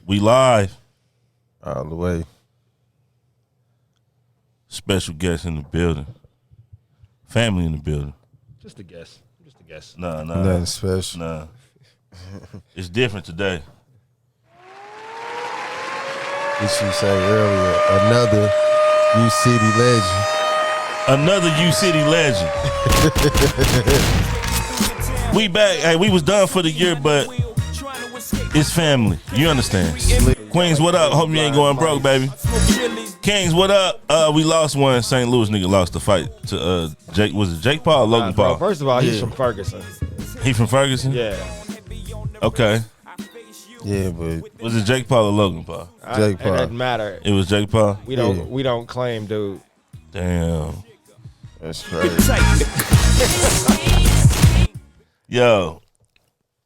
We live. All the way. Special guest in the building. Family in the building. Just a guess. Nah. Nothing special. Nah. It's different today. Did you say earlier, another U-City legend? Another U-City legend. We back. Hey, we was done for the year, but it's family. You understand? Queens, what up? Hope you ain't going broke, baby. Kings, what up? We lost one. St. Louis nigga lost the fight to Jake. Was it Jake Paul or Logan Paul? First of all, he's from Ferguson. He from Ferguson? Yeah. Okay. Yeah, but Was it Jake Paul or Logan Paul? Jake Paul. It doesn't matter. It was Jake Paul? We don't claim, dude. Damn. That's crazy. Yo,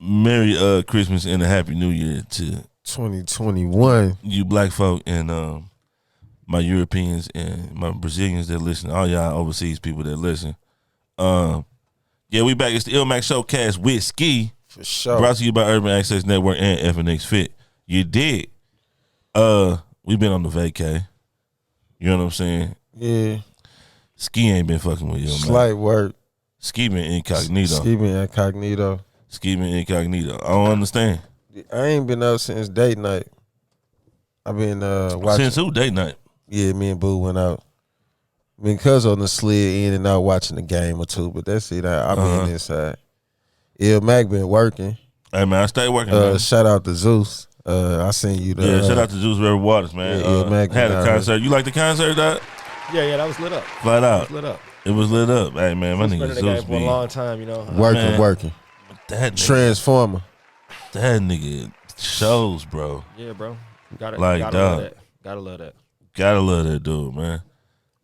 Merry Christmas and a Happy New Year to 2021. you black folk and my Europeans and my Brazilians that listen, all y'all overseas people that listen. Yeah, we back. It's the ILLMAC Showcast with Ski. For sure. Brought to you by Urban Access Network and FNX Fit. You did. We been on the vacay. You know what I'm saying? Yeah. Ski ain't been fucking with you, man. Slight work. Ski been incognito. Ski been incognito. Ski been incognito. I don't understand. I ain't been up since date night. I've been watching. Since who? Date night? Yeah, me and Boo went out. Because on the slid in and out watching a game or two, but that's it. I've been inside. ILLMAC been working. Hey, man, I stay working, man. Shout out to Zeus. I seen you there. Yeah, shout out to Juice River Waters, man. ILLMAC had a concert. You like the concert, dog? Yeah, that was lit up. Flat out. It was lit up. Hey, man, my Been nigga in the Zeus game for a be long time, you know. Working. that nigga, Transformer. that nigga shows, bro. Yeah, bro. Gotta Like, love dog. that. Gotta love that. Gotta love that dude, man.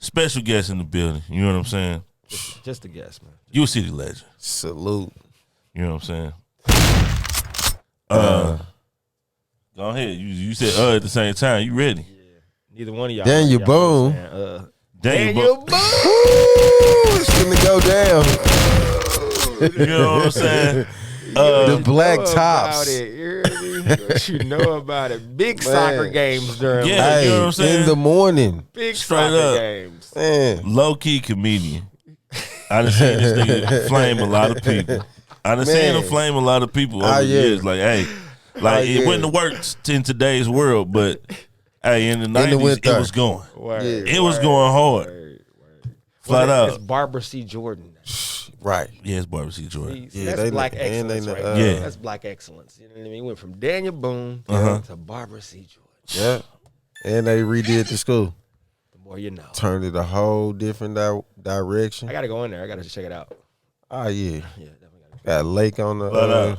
Special guest in the building. You know what I'm saying? Just a guess, man. You a city legend. Salute. You know what I'm saying? Go ahead. You said at the same time. You ready? Neither one of y'all. Daniel y'all Boone. saying, Daniel Boone. It's finna go down. You know what I'm saying? The black Know about tops. it, you hear me? What you know about it? Big soccer games during Yeah. Hey, you know what I'm saying? in the morning. big Straight soccer up. games. Man. Low key comedian. I done seen this nigga flame a lot of people. I done seen him flame a lot of people over the years. Like, hey, like it wouldn't work in today's world, but hey, in the 90s, it was going. It was going hard. Flat out. It's Barbara C. Jordan. Right. Yeah, it's Barbara C. Jordan. See, Yeah, that's they black know- and they excellence know- right there. Yeah. That's black excellence. You know what I mean? Went from Daniel Boone to Barbara C. Jordan. Yeah. And they redid the school. The more you know. Turned it a whole different direction. I got to go in there. I got to check it out. Oh, yeah. Yeah, definitely got to. Got a lake on the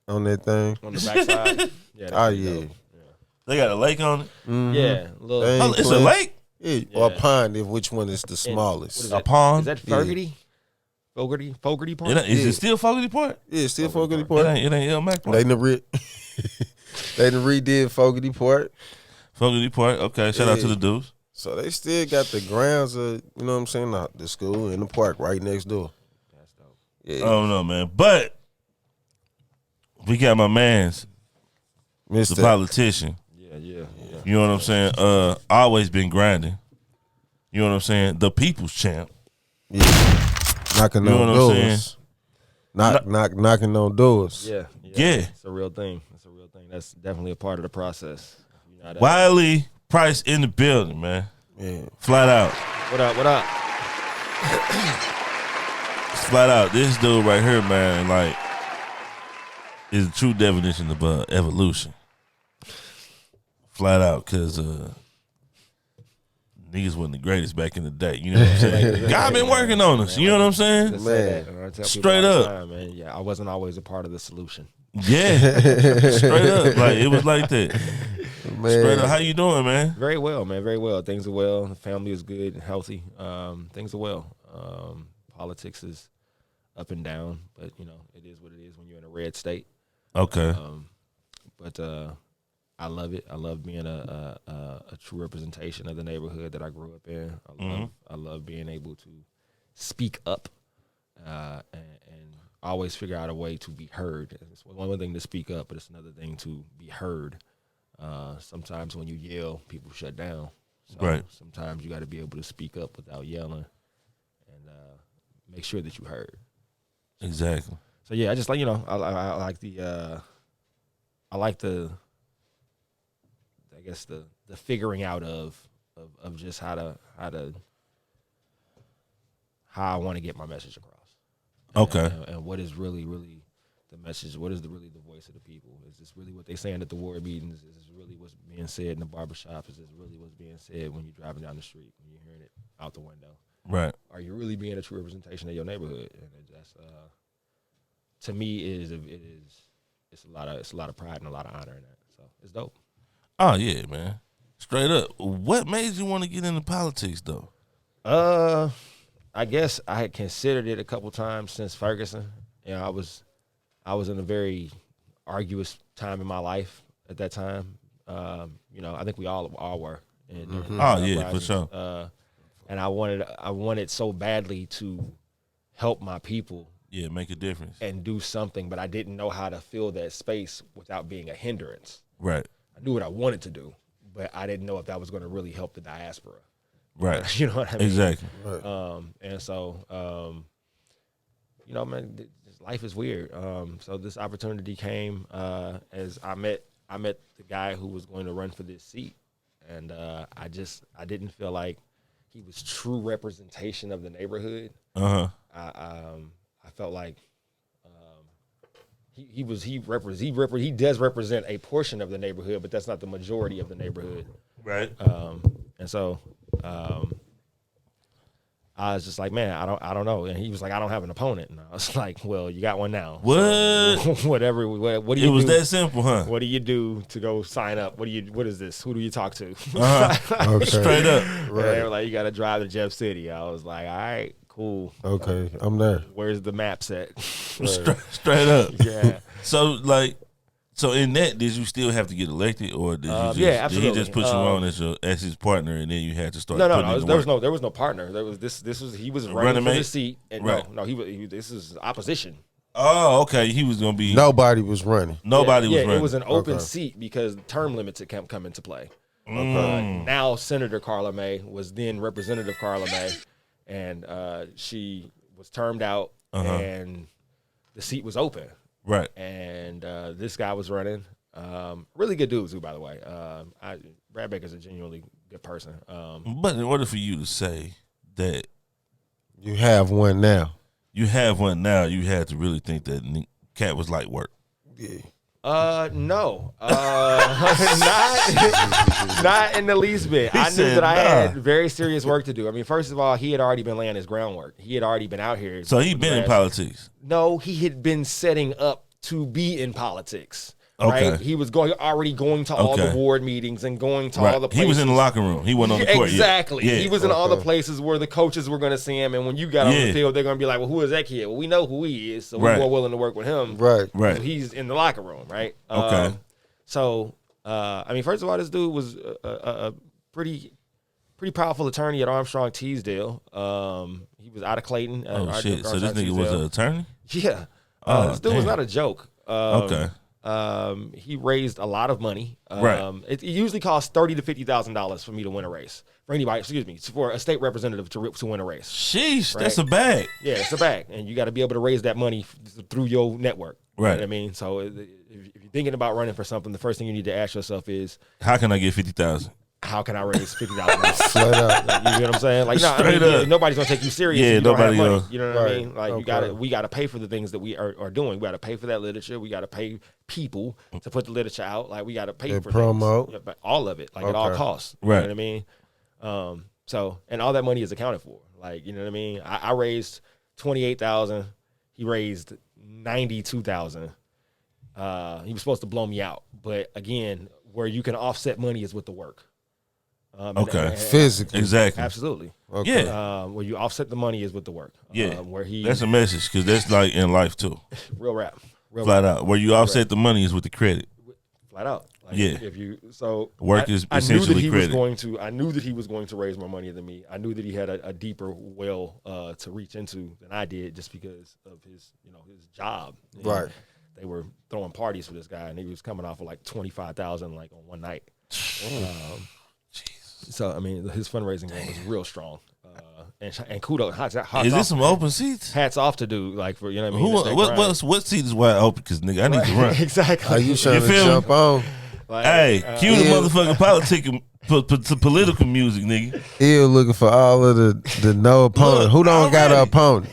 on that thing. On the backside. Yeah. Oh, yeah. They got a lake on it? Yeah. Little, They- Oh, it's a lake? Yeah. Or a pond, if which one is the smallest. what is A that? pond? Is that Fogarty? Fogarty Park? Is it still Fogarty Park? Yeah, still Fogarty It Park. ain't ILLMAC Park. They done redid Fogarty Park. Fogarty Park. Okay, shout out to the dudes. So they still got the grounds of, you know what I'm saying, the school and the park right next door. That's dope. Yeah. I don't know, man. But we got my man's, the Mr. politician. Yeah. You know what I'm saying? Always been grinding. You know what I'm saying? The people's champ. Yeah. Knocking You know on what I'm saying? doors. Knocking on doors. Yeah. It's a real thing. That's definitely a part of the process. You know that. Wiley Price in the building, man. Yeah. Flat out. What up? Flat out. This dude right here, man, like, is the true definition of evolution. Flat out, because niggas wasn't the greatest back in the day. You know what I'm saying? God been working on us. You know what I'm saying? Just say that. I tell people Straight all the up. time, man. Yeah, I wasn't always a part of the solution. Yeah. Straight up. Like, it was like that. Man. Straight up. How you doing, man? Very well, man. Very well. Things are well. The family is good and healthy. Things are well. Politics is up and down, but you know it is what it is when you're in a red state. Okay. But I love it. I love being a true representation of the neighborhood that I grew up in. I love being able to speak up and always figure out a way to be heard. It's one thing to speak up, but it's another thing to be heard. Sometimes when you yell, people shut down. So Right. sometimes you got to be able to speak up without yelling and make sure that you heard. Exactly. So yeah, I just like, I like the I guess the figuring out of just how I want to get my message across. Okay. And what is really the message? What is really the voice of the people? Is this really what they saying at the ward meetings? Is this really what's being said in the barbershop? Is this really what's being said when you're driving down the street, when you're hearing it out the window? Right. Are you really being a true representation of your neighborhood? And that's to me it's a lot of pride and a lot of honor in that. So it's dope. Oh yeah, man. Straight up. What made you want to get into politics though? I guess I had considered it a couple times since Ferguson. I was in a very arduous time in my life at that time. I think we all were. Oh yeah, for sure. And I wanted so badly to help my people. Yeah, make a difference. And do something, but I didn't know how to fill that space without being a hindrance. Right. I knew what I wanted to do, but I didn't know if that was going to really help the diaspora. Right. You know what I mean? Exactly. Right. And so, man, life is weird. So this opportunity came as I met the guy who was going to run for this seat, and I didn't feel like he was true representation of the neighborhood. I felt like he does represent a portion of the neighborhood, but that's not the majority of the neighborhood. Right. And so I was just like, man, I don't know. And he was like, I don't have an opponent. And I was like, well, you got one now. What? So, what do you do? It was that simple, huh? What do you do to go sign up? What is this? Who do you talk to? Okay. Straight up. Right. They were like, you got to drive to Jeff City. I was like, all right, cool. Okay, I'm there. Where's the maps at? Straight up. Yeah. So in that, did you still have to get elected, or did you yeah, absolutely. did he just put you on as his partner, and then you had to start? No. There was no partner. There was this was he was running for the seat, and right. he this is opposition. Oh, okay. He was gonna be. Nobody was running. Nobody was running. It was an open seat because term limits had come into play. Now Senator Carla May was then Representative Carla May, and she was termed out, and the seat was open. Right. And this guy was running. Really good dude, too, by the way. Brad Baker's a genuinely good person. But in order for you to say that you have one now, you had to really think that Cat was light work. Yeah. No. Not in the least bit. I knew that I had very serious work to do. I mean, first of all, he had already been laying his groundwork. He had already been out here. So he'd been in politics. No, he had been setting up to be in politics. Okay. Right? He was already going to all the ward meetings and going to all the places. He was in the locker room. He wasn't on the court yet. Exactly. Yeah. He was in all the places where the coaches were going to see him. And when you got on the field, they're going to be like, well, who is that kid? Well, we know who he is, so we're more willing to work with him. Right. So he's in the locker room, right? Okay. First of all, this dude was a pretty powerful attorney at Armstrong Teasdale. He was out of Clayton. Oh, shit. So this nigga was an attorney? Yeah. This dude was not a joke. Okay. He raised a lot of money. Right. It usually costs $30,000 to $50,000 for me to win a race. For anybody, for a state representative to win a race. Sheesh, right? That's a bag. Yeah, it's a bag, and you got to be able to raise that money through your network. Right. You know what I mean? So if you're thinking about running for something, the first thing you need to ask yourself is, how can I get 50,000? How can I raise $50,000? Flat out. Like, you know what I'm saying? Like, nobody's gonna take you serious. Yeah, if you nobody don't have money. will. You know what I mean? Like, we gotta pay for the things that we are doing. We gotta pay for that literature. We gotta pay people to put the literature out. Like, we gotta pay for promo. things. All of it, like at all costs. Right. You know what I mean? So, and all that money is accounted for. Like, you know what I mean? I raised $28,000. He raised $92,000. He was supposed to blow me out, but again, where you can offset money is with the work. Physically. Exactly. Absolutely. Okay. Yeah. Where you offset the money is with the work. Yeah. Where that's a message, because that's like in life too. Real rap. Flat out. Where you offset the money is with the credit. Flat out. Like, yeah. Work is essentially credit. I knew that he was going to raise more money than me. I knew that he had a deeper well to reach into than I did, just because of his job. Right. they were throwing parties for this guy, and he was coming off of like 25,000 like on one night. So I mean, his fundraising game was real strong. And kudos. Is this some open seats? Hats off to dude, like for what I mean. What seat is wide open? Because nigga, I need to run. Exactly. Are you trying to jump on? Like, hey, cue the motherfucking political music, nigga. Ill looking for all of the no opponent. Look, Who don't got an opponent?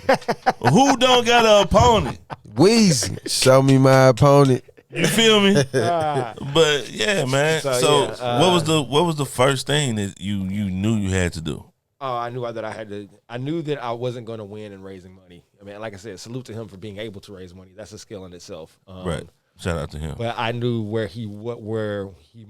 Who don't got an opponent? Weezy, show me my opponent. You feel me? But yeah, man. So what was the first thing that you knew you had to do? Oh, I knew that I knew that I wasn't going to win in raising money. I mean, like I said, salute to him for being able to raise money. That's a skill in itself. Right. Shout out to him. But I knew where he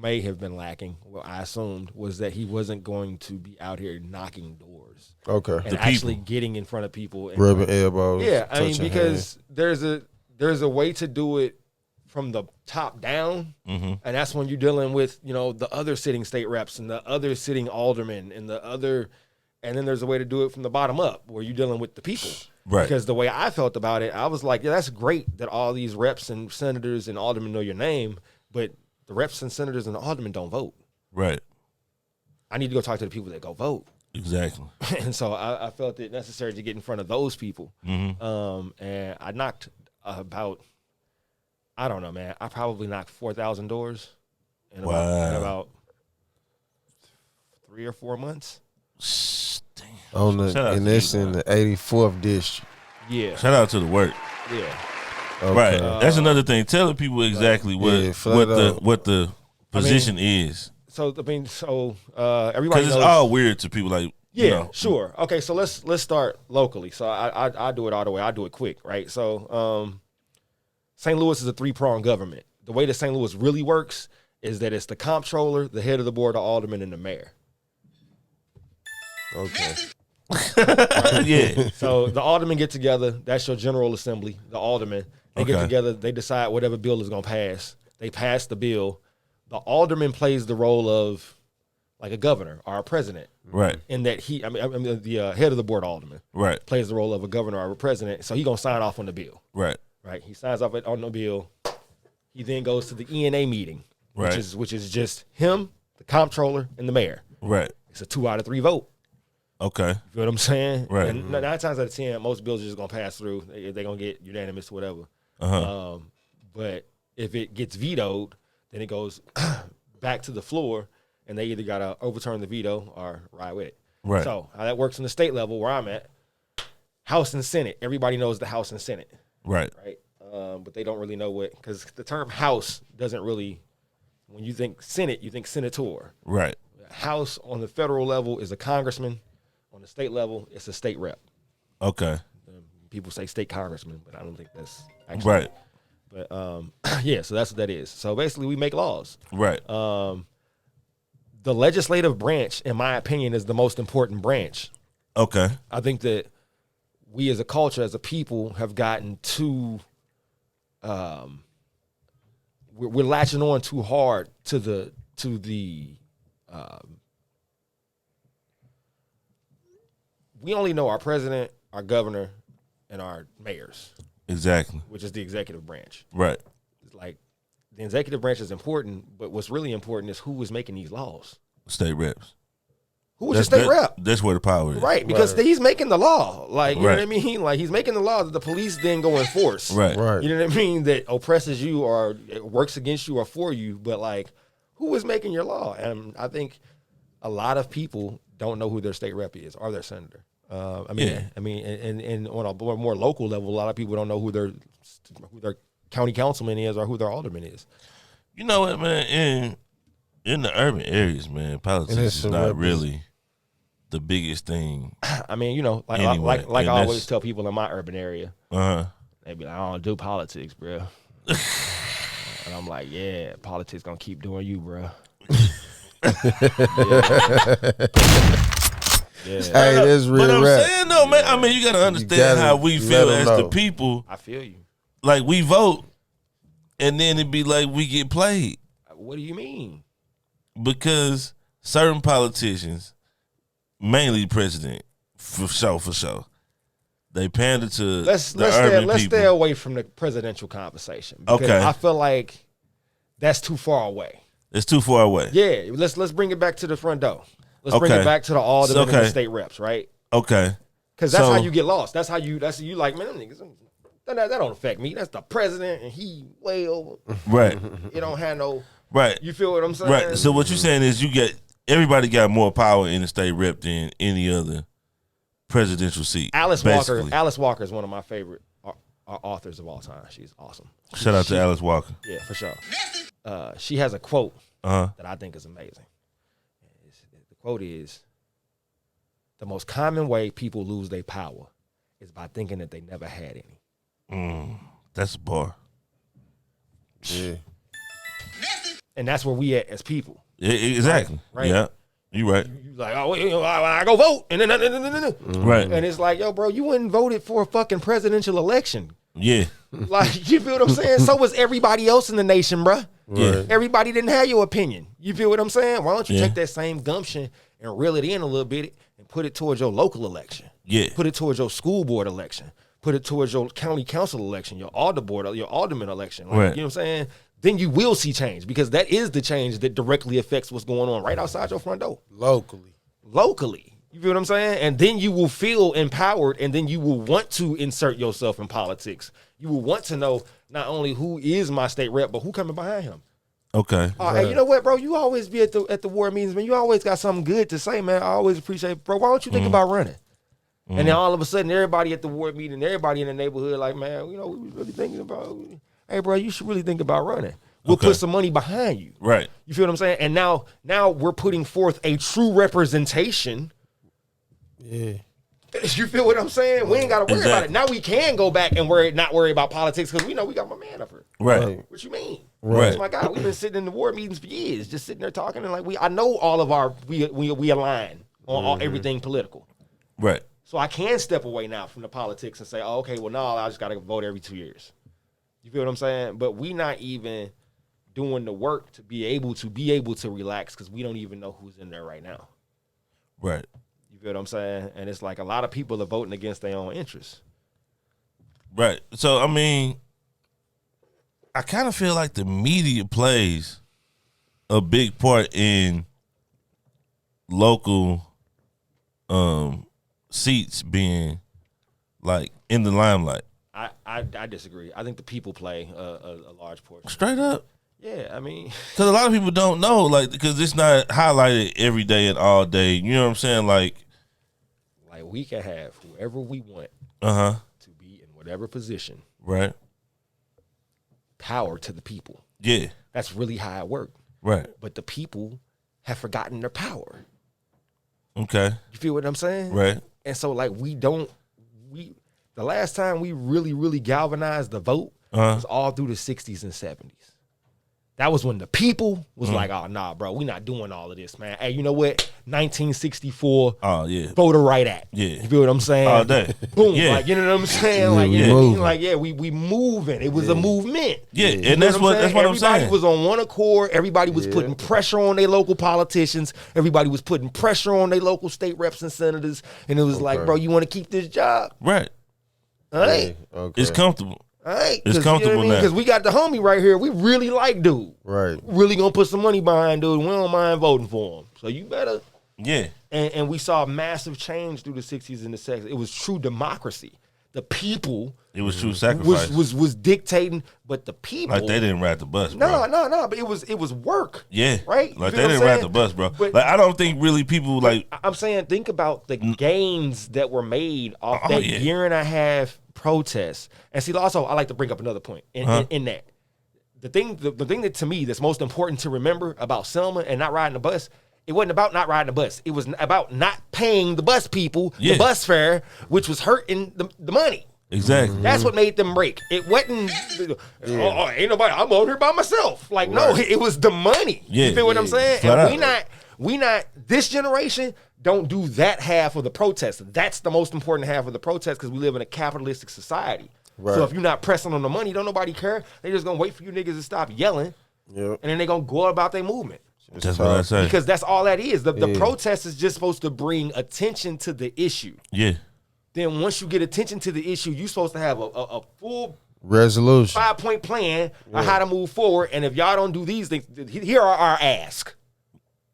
may have been lacking. What I assumed was that he wasn't going to be out here knocking doors. Okay. And actually getting in front of people and rubbing elbows. Yeah, I mean, because there's a way to do it from the top down, and that's when you're dealing with the other sitting state reps and the other sitting aldermen and then there's a way to do it from the bottom up where you're dealing with the people. Right. Because the way I felt about it, I was like, yeah, that's great that all these reps and senators and aldermen know your name, but the reps and senators and the aldermen don't vote. Right. I need to go talk to the people that go vote. Exactly. And so I felt it necessary to get in front of those people. And I knocked about, I don't know, man, I probably knocked 4,000 doors in about 3 or 4 months. Damn. And that's in the 84th district. Yeah. Shout out to the work. Yeah. Okay. Right. That's another thing. Tell the people exactly what the position is. So everybody because it's all weird to people. Like sure. Okay, so let's start locally. So I do it all the way. I do it quick, right? So St. Louis is a 3-pronged government. The way that St. Louis really works is that it's the comptroller, the head of the board of aldermen, and the mayor. Okay. Yeah. So the aldermen get together. That's your general assembly. The aldermen they get together. They decide whatever bill is going to pass. They pass the bill. The alderman plays the role of like a governor or a president, right? In that the head of the board alderman, right, plays the role of a governor or a president. So he's gonna sign off on the bill, right? Right. He signs off on the bill. He then goes to the ENA meeting, right, which is just him, the comptroller, and the mayor. Right. It's a 2 out of 3 vote. Okay. You feel what I'm saying? Right. And 9 times out of 10, most bills are just gonna pass through. They're gonna get unanimous, whatever. But if it gets vetoed, then it goes back to the floor, and they either gotta overturn the veto or ride with it. Right. So how that works on the state level, where I'm at, House and Senate. Everybody knows the House and Senate. Right. Right. But they don't really know because the term House doesn't really. When you think Senate, you think senator. Right. House on the federal level is a congressman. On the state level, it's a state rep. Okay. People say state congressman, but I don't think that's actually right. But yeah, so that's what that is. So basically, we make laws. Right. The legislative branch, in my opinion, is the most important branch. Okay. I think that we as a culture, as a people, have gotten too we're latching on too hard to the we only know our president, our governor, and our mayors. Exactly. Which is the executive branch. Right. It's like the executive branch is important, but what's really important is who is making these laws. State reps. Who was your state rep? That's where the power is. Right, because he's making the law. Like, you know what I mean? Like, he's making the law that the police then go enforce. Right. You know what I mean? That oppresses you or works against you or for you. But, like, who is making your law? And I think a lot of people don't know who their state rep is or their senator. And on a more local level, a lot of people don't know who their county councilman is or who their alderman is. You know what, man? In the urban areas, man, politics is not really the biggest thing. I mean, like I always tell people in my urban area, they be like, I don't do politics, bro. And I'm like, yeah, politics gonna keep doing you, bro. Yeah. Hey, that's real. But I'm rap. saying though, man, I mean, you gotta understand how we feel as the people. I feel you. Like we vote, and then it be like we get played. What do you mean? Because certain politicians, mainly the president, for sure, They pander to let's urban stay away from the presidential conversation. Because I feel like that's too far away. It's too far away. Yeah, let's bring it back to the front door. Let's bring it back to the aldermen and the state reps, right? Okay. Because that's how you get lost. That's you like, man, them niggas, that don't affect me. That's the president, and he way over. Right. It don't have no. Right. You feel what I'm saying? Right. So what you're saying is everybody got more power in the state rep than any other presidential seat. Alice Walker is one of my favorite authors of all time. She's awesome. Shout out to Alice Walker. Yeah, for sure. She has a quote that I think is amazing. The quote is, "The most common way people lose their power is by thinking that they never had any." That's a bar. Yeah. And that's where we at as people. Exactly. Right. Yeah. You right. You like, oh, I go vote, and then right. And it's like, yo, bro, you wouldn't voted for a fucking presidential election. Yeah. Like, you feel what I'm saying? So was everybody else in the nation, bro. Yeah. Everybody didn't have your opinion. You feel what I'm saying? Why don't you take that same gumption and reel it in a little bit and put it towards your local election? Yeah. Put it towards your school board election. Put it towards your county council election, your alderman election. Like, right. You know what I'm saying? Then you will see change, because that is the change that directly affects what's going on right outside your front door. Locally. You feel what I'm saying? And then you will feel empowered, and then you will want to insert yourself in politics. You will want to know not only who is my state rep, but who coming behind him. Okay. Hey, you know what, bro? You always be at the ward meetings, man. You always got something good to say, man. I always appreciate it. Bro, why don't you think about running? And then all of a sudden, everybody at the ward meeting, everybody in the neighborhood, like, man, you know, we really thinking about, hey, bro, you should really think about running. We'll put some money behind you. Right. You feel what I'm saying? And now we're putting forth a true representation. Yeah. You feel what I'm saying? We ain't got to worry about it. Now we can go back and not worry about politics, because we know we got my man up here. Right. What you mean? Right. Oh my God, we've been sitting in the ward meetings for years, just sitting there talking, and like I know all of we align on everything political. Right. So I can step away now from the politics and say, oh, okay, well, no, I just got to vote every 2 years. You feel what I'm saying? But we not even doing the work to be able to relax, because we don't even know who's in there right now. Right. You feel what I'm saying? And it's like a lot of people are voting against their own interests. Right. So, I mean, I kind of feel like the media plays a big part in local seats being like in the limelight. I disagree. I think the people play a large portion. Straight up. Yeah, I mean, because a lot of people don't know, like, because it's not highlighted every day and all day. You know what I'm saying? Like we can have whoever we want to be in whatever position. Right. Power to the people. Yeah. That's really how it worked. Right. But the people have forgotten their power. Okay. You feel what I'm saying? Right. And so, like, the last time we really, really galvanized the vote was all through the 60s and 70s. That was when the people was like, oh, nah, bro, we not doing all of this, man. Hey, you know what? 1964, Voter Right Act. Yeah. You feel what I'm saying? All day. Boom. Yeah. Like, you know what I'm saying? Like, you know what I mean? Like, yeah, we moving. It was a movement. Yeah, and that's what I'm saying. Everybody was on one accord. Everybody was putting pressure on their local politicians. Everybody was putting pressure on their local state reps and senators. And it was like, bro, you want to keep this job? Right. All right. Okay. It's comfortable. All right. It's comfortable now. Because we got the homie right here. We really like dude. Right. Really gonna put some money behind dude. We don't mind voting for him. So you better. Yeah. And we saw massive change through the 60s and the 70s. It was true democracy. The people. It was true sacrifice. Was dictating, but the people. Like they didn't ride the bus, bro. No. But it was work. Yeah. Right? Like they didn't ride the bus, bro. But, like I don't think really people like. I'm saying, think about the gains that were made off that year and a half protests. And see, also, I like to bring up another point in that. The thing that to me that's most important to remember about Selma and not riding the bus, it wasn't about not riding the bus. It was about not paying the bus people the bus fare, which was hurting the money. Exactly. That's what made them break. It wasn't, ain't nobody, I'm on here by myself. Like, no, it was the money. Yeah. You feel what I'm saying? Flat And we not, this generation don't do that half of the protest. That's the most important half of the protest, because we live in a capitalistic society. Right. So if you're not pressing on the money, don't nobody care. They just gonna wait for you niggas to stop yelling, and then they gonna go about their movement. That's what I say. Because that's all that is. The protest is just supposed to bring attention to the issue. Yeah. then once you get attention to the issue, you're supposed to have a full resolution, 5-point plan on how to move forward. And if y'all don't do these things, here are our asks.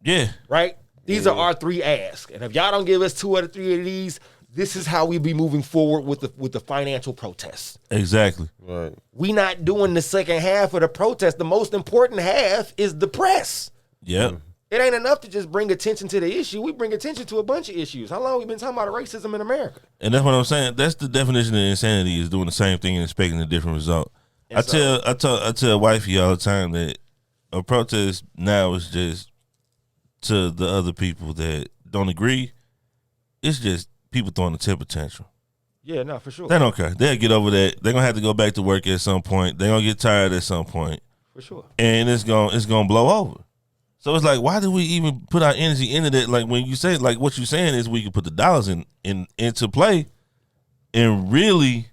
Yeah. Right? These are our 3 asks. And if y'all don't give us 2 out of 3 of these, this is how we be moving forward with the financial protests. Exactly. right? We not doing the second half of the protest. The most important half is the press. Yep. It ain't enough to just bring attention to the issue. We bring attention to a bunch of issues. How long we been talking about racism in America? And that's what I'm saying. That's the definition of insanity, is doing the same thing and expecting a different result. I tell wifey all the time that a protest now is just, to the other people that don't agree, it's just people throwing a temper tantrum. Yeah, no, for sure. They don't care. They'll get over that. They're gonna have to go back to work at some point. They're gonna get tired at some point. For sure. And it's gonna blow over. So it's like, why do we even put our energy into that? Like, when you say, like, what you're saying is we can put the dollars into play and really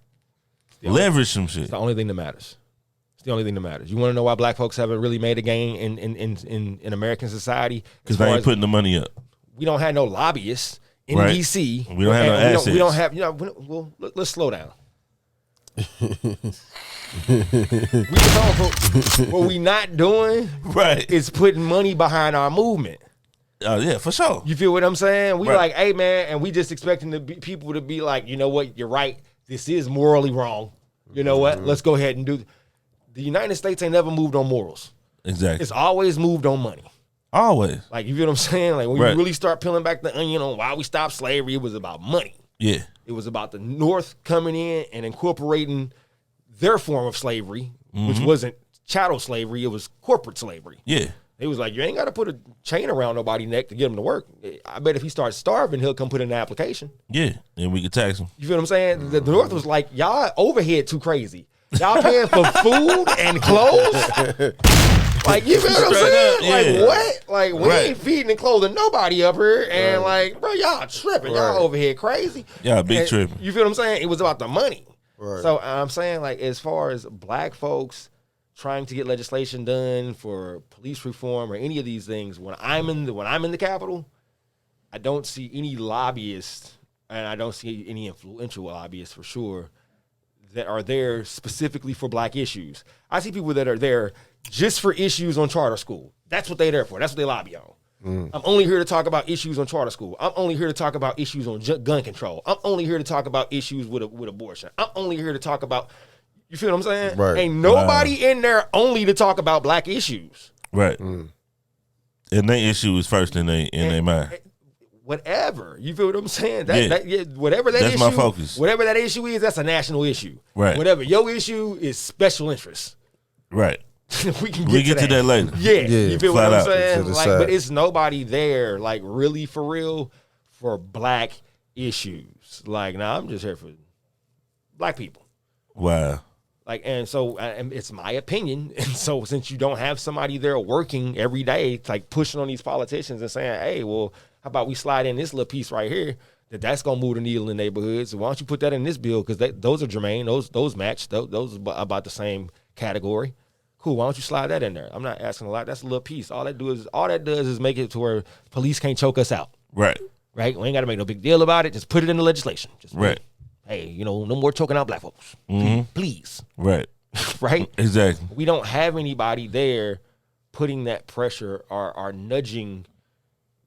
leverage some shit. It's the only thing that matters. It's the only thing that matters. You want to know why black folks haven't really made a gain in American society? Because they ain't putting the money up. We don't have no lobbyists in Right. D.C. We don't have no assets. We don't have, well, let's slow down. What we not doing Right. is putting money behind our movement. Yeah, for sure. You feel what I'm saying? We Right. like, hey, man, and we just expecting people to be like, you know what, you're right. This is morally wrong. You know what? Let's go ahead and do. The United States ain't never moved on morals. Exactly. It's always moved on money. Always. Like, you feel what I'm saying? Like, when Right. you really start peeling back the onion on why we stopped slavery, it was about money. Yeah. It was about the North coming in and incorporating their form of slavery, which wasn't chattel slavery. It was corporate slavery. Yeah. It was like, you ain't got to put a chain around nobody's neck to get him to work. I bet if he starts starving, he'll come put in an application. Yeah. And we could tax them. You feel what I'm saying? The North was like, y'all overhead too crazy. Y'all paying for food and clothes? Like, you feel what I'm saying? Yeah. Like, what? Like, we Right. ain't feeding and clothing nobody up here. And, like, bro, y'all tripping. Y'all Right. overhead crazy. Y'all big And tripping. You feel what I'm saying? It was about the money. Right. So I'm saying, like, as far as black folks trying to get legislation done for police reform or any of these things, when I'm in the Capitol, I don't see any lobbyists, and I don't see any influential lobbyists for sure, that are there specifically for black issues. I see people that are there just for issues on charter school. That's what they're there for. That's what they lobby on. I'm only here to talk about issues on charter school. I'm only here to talk about issues on gun control. I'm only here to talk about issues with abortion. I'm only here to talk about, you feel what I'm saying? Right. Ain't nobody in there only to talk about black issues. Right. And their issue is first in their mind. Whatever. You feel what I'm saying? Yeah. Whatever that That's issue, my focus. Whatever that issue is, that's a national issue. Right. Whatever your issue is special interest. Right. we get to that later. Yeah. Yeah, You feel flat what I'm out. saying? To the Like, side. but it's nobody there, like, really for real, for black issues. Like, nah, I'm just here for black people. Wow. Like, and so and it's my opinion. And so since you don't have somebody there working every day, like pushing on these politicians and saying, hey, well, how about we slide in this little piece right here that's going to move the needle in neighborhoods. So why don't you put that in this bill? Because those are germane. Those match. Those are about the same category. Cool. Why don't you slide that in there? I'm not asking a lot. That's a little piece. All that does is make it to where police can't choke us out. Right. Right? We ain't got to make no big deal about it. Just put it in the legislation. Just Right. Hey, no more choking out black folks. Please. Right. Right? Exactly. We don't have anybody there putting that pressure or nudging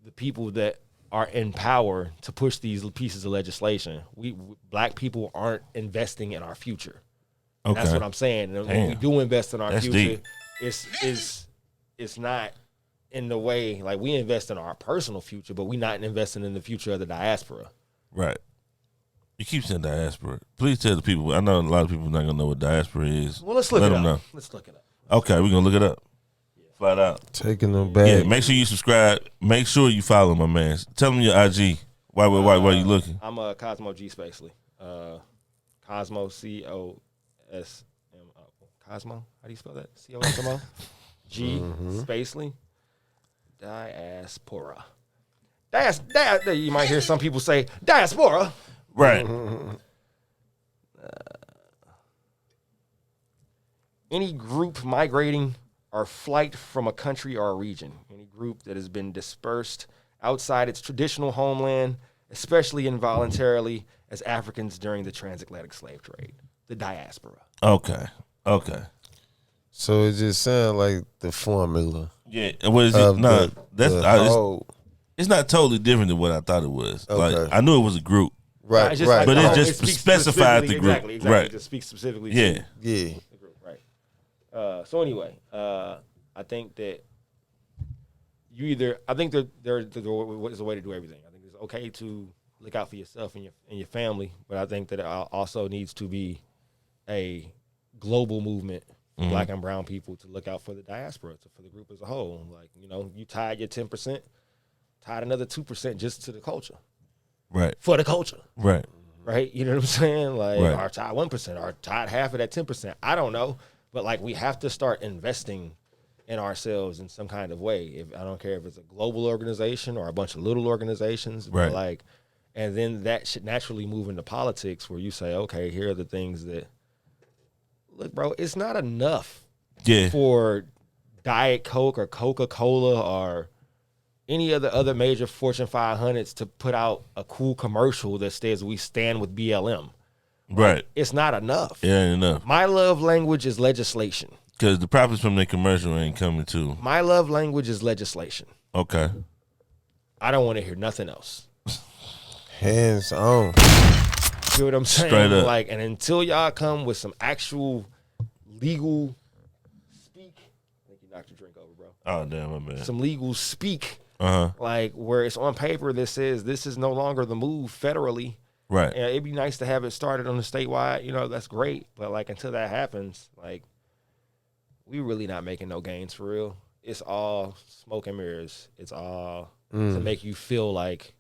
the people that are in power to push these pieces of legislation. We black people aren't investing in our future. Okay. That's what I'm saying. And when we do invest in our That's future, deep. it's not in the way, like, we invest in our personal future, but we're not investing in the future of the diaspora. Right. You keep saying diaspora. Please tell the people. I know a lot of people not gonna know what diaspora is. Well, let's look Let it them up. know. Let's look it up. Okay, we're gonna look it up. Flat out. Taking them back. Yeah, make sure you subscribe. Make sure you follow my man. Tell them your IG. Why you looking? I'm a Cosmo G Spacely. Cosmo COSMO. Cosmo? How do you spell that? COSMO? G Spacely. Diaspora. You might hear some people say diaspora. Right. Any group migrating or flight from a country or a region. Any group that has been dispersed outside its traditional homeland especially involuntarily, as Africans during the transatlantic slave trade, the diaspora. Okay. So it just sounds like the formula. Yeah. What is it? No, it's it's not totally different than what I thought it was. Okay. Like I knew it was a group. Right. But it just speaks specified the group. Exactly. Right. It just speaks specifically Yeah. to Yeah. the group. Right. So anyway, I think that I think that there's a way to do everything. I think it's okay to look out for yourself and your family, but I think that it also needs to be a global movement for Black and brown people to look out for the diaspora, for the group as a whole. Like, you tied your 10%, tied another 2% just to the culture. Right. For the culture. Right. Right? You know what I'm saying? Like, right. or tied 1%, or tied half of that 10%. I don't know. But, like, we have to start investing in ourselves in some kind of way. I don't care if it's a global organization or a bunch of little organizations. Right. But, like, and then that should naturally move into politics where you say, okay, here are the things that, look, bro, it's not enough for Diet Coke or Coca-Cola or any of the other major Fortune 500s to put out a cool commercial that says we stand with BLM. Right. Like, it's not enough. It ain't enough. My love language is legislation. Because the profits from their commercial ain't coming too. My love language is legislation. Okay. I don't want to hear nothing else. Hands on. You know what I'm saying? Straight up. Like, and until y'all come with some actual legal speak, I think you knocked your drink over, bro. Oh, damn, my bad. Some legal speak, Uh-huh. like where it's on paper that says this is no longer the move federally. Right. And it'd be nice to have it started on the statewide. That's great. But, like, until that happens, like, we really not making no gains for real. It's all smoke and mirrors. It's all to make you feel like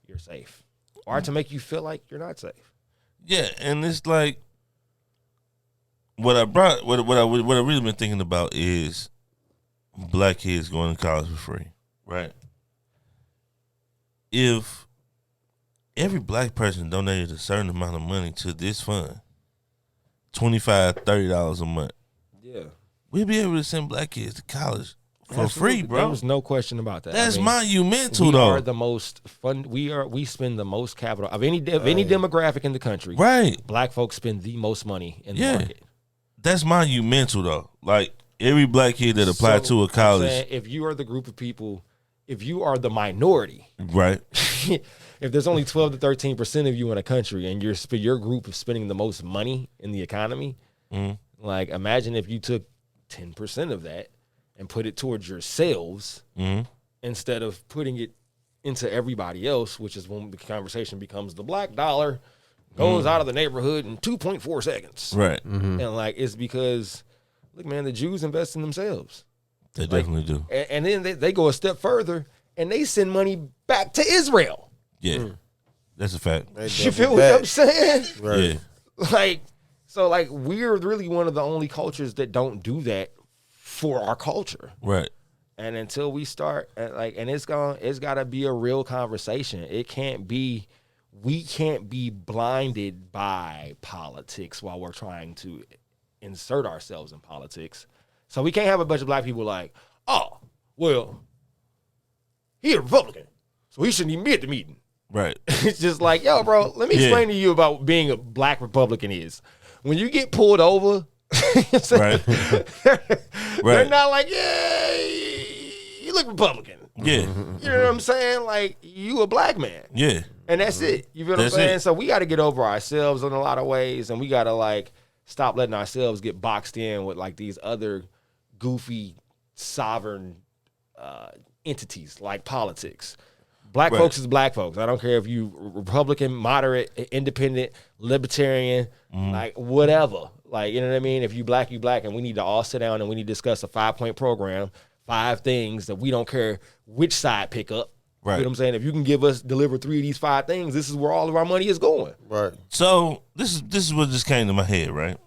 you're safe, or to make you feel like you're not safe. Yeah, and it's like what I really been thinking about is Black kids going to college for free, right? If every Black person donated a certain amount of money to this fund, $25, $30 a month, Yeah, we'd be able to send Black kids to college for absolutely. free, bro. There was no question about that. That's monumental, we though. are the most fun. We spend the most capital of any demographic in the country. Right. Black folks spend the most money in the market. That's monumental, though. Like, every Black kid that applied to a college. Saying, if you are the group of people, if you are the minority, Right. if there's only 12 to 13% of you in a country and your group is spending the most money in the economy, like, imagine if you took 10% of that and put it towards yourselves instead of putting it into everybody else, which is when the conversation becomes the Black dollar goes out of the neighborhood in 2.4 seconds. Right. And, like, it's because, look, man, the Jews invest in themselves. They definitely do. And then they go a step further and they send money back to Israel. Yeah. That's a fact. You feel what I'm saying? Right. Yeah. Like, we're really one of the only cultures that don't do that for our culture. Right. And until we start, and it's got to be a real conversation. We can't be blinded by politics while we're trying to insert ourselves in politics. So we can't have a bunch of Black people like, oh, well, he a Republican, so he shouldn't even be at the meeting. Right. It's just like, yo, bro, let me explain to you about being a Black Republican is. When you get pulled over, Right. they're not like, yeah, you look Republican. Yeah. You know what I'm saying? Like, you a Black man. Yeah. And that's it. You feel what I'm That's saying? it. So we got to get over ourselves in a lot of ways, and we got to, like, stop letting ourselves get boxed in with, like, these other goofy sovereign entities like politics. Black folks is Black folks. I don't care if you Republican, moderate, independent, libertarian, like, whatever. Like, you know what I mean? If you Black, you Black, and we need to all sit down and we need to discuss a 5-point program, 5 things that we don't care which side pick up. Right. You know what I'm saying? If you can deliver 3 of these 5 things, this is where all of our money is going. Right. So this is what just came to my head, right?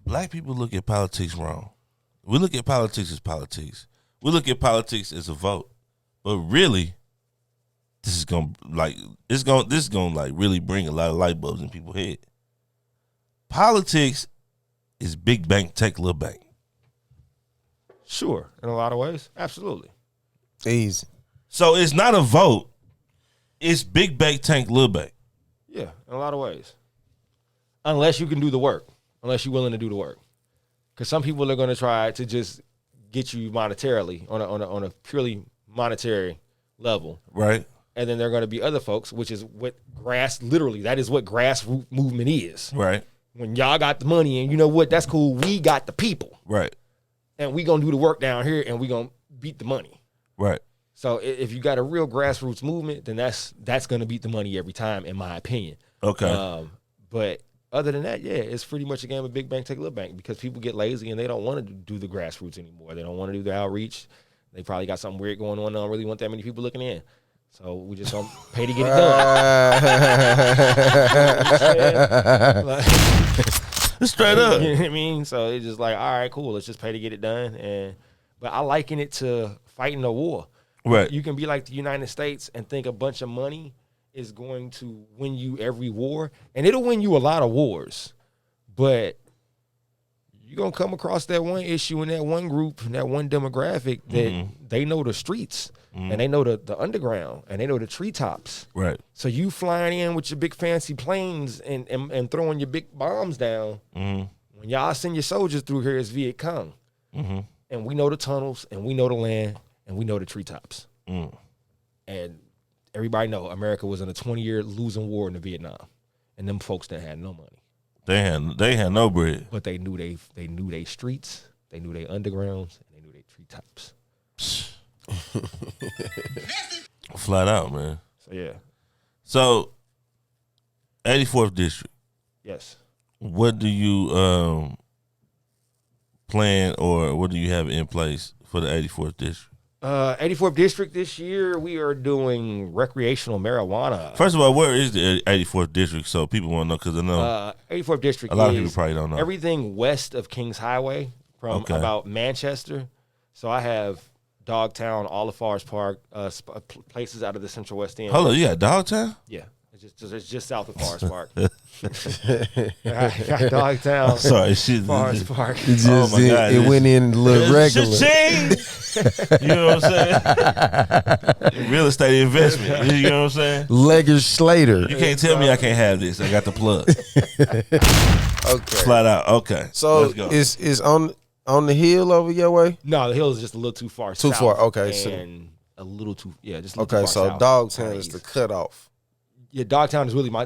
Black people look at politics wrong. We look at politics as politics. We look at politics as a vote. But really, this is gonna really bring a lot of light bulbs in people's head. Politics is big bank take little bank. Sure, in a lot of ways, absolutely. Easy. So it's not a vote it's big bank tank, little bank. Yeah, in a lot of ways. Unless you can do the work. Unless you're willing to do the work. Because some people are going to try to just get you monetarily on a purely monetary level. Right. And then there are going to be other folks, which is what that is what grassroots movement is. Right. When y'all got the money and you know what, that's cool. We got the people. Right. And we going to do the work down here and we going to beat the money. Right. So if you got a real grassroots movement, then that's going to beat the money every time, in my opinion. Okay. But other than that, yeah, it's pretty much a game of big bank, take a little bank, because people get lazy and they don't want to do the grassroots anymore. They don't want to do the outreach. They probably got something weird going on. They don't really want that many people looking in. So we just don't pay to get it done. Straight up. You know what I mean? So it's just like, all right, cool. Let's just pay to get it done. But I liken it to fighting a war. Right. You can be like the United States and think a bunch of money is going to win you every war. And it'll win you a lot of wars. But you're going to come across that one issue in that one group, in that one demographic that they know the streets and they know the underground and they know the treetops. Right. So you flying in with your big fancy planes and throwing your big bombs down. When y'all send your soldiers through here, it's Viet Cong. And we know the tunnels and we know the land and we know the treetops. And everybody know America was in a 20-year losing war in the Vietnam. And them folks didn't have no money. They had no bread. But they knew they streets, they knew they undergrounds, and they knew they treetops. Flat out, man. So yeah. So 84th district. Yes. What do you plan, or what do you have in place for the 84th district? 84th district this year, we are doing recreational marijuana. First of all, where is the 84th district? So people want to know, because I know 84th district. A lot of people probably don't know. Everything west of Kings Highway from about Manchester. So I have Dogtown, Olive Forest Park, places out of the Central West End. Hold on, you got Dogtown? Yeah. It's just south of Forest Park. I got Dogtown. Sorry, Forest Park. It just it went in a little regular. You know what I'm saying? Real estate investment. You know what I'm saying? Legislator. You can't tell me I can't have this. I got the plug. Okay. Flat out. Okay. So let's go. it's on the hill over your way? No, the hill is just a little too far Too south. far, okay. And So, a little too, just a little okay, too far so south. Dogtown is the cutoff. Yeah, Dogtown is really my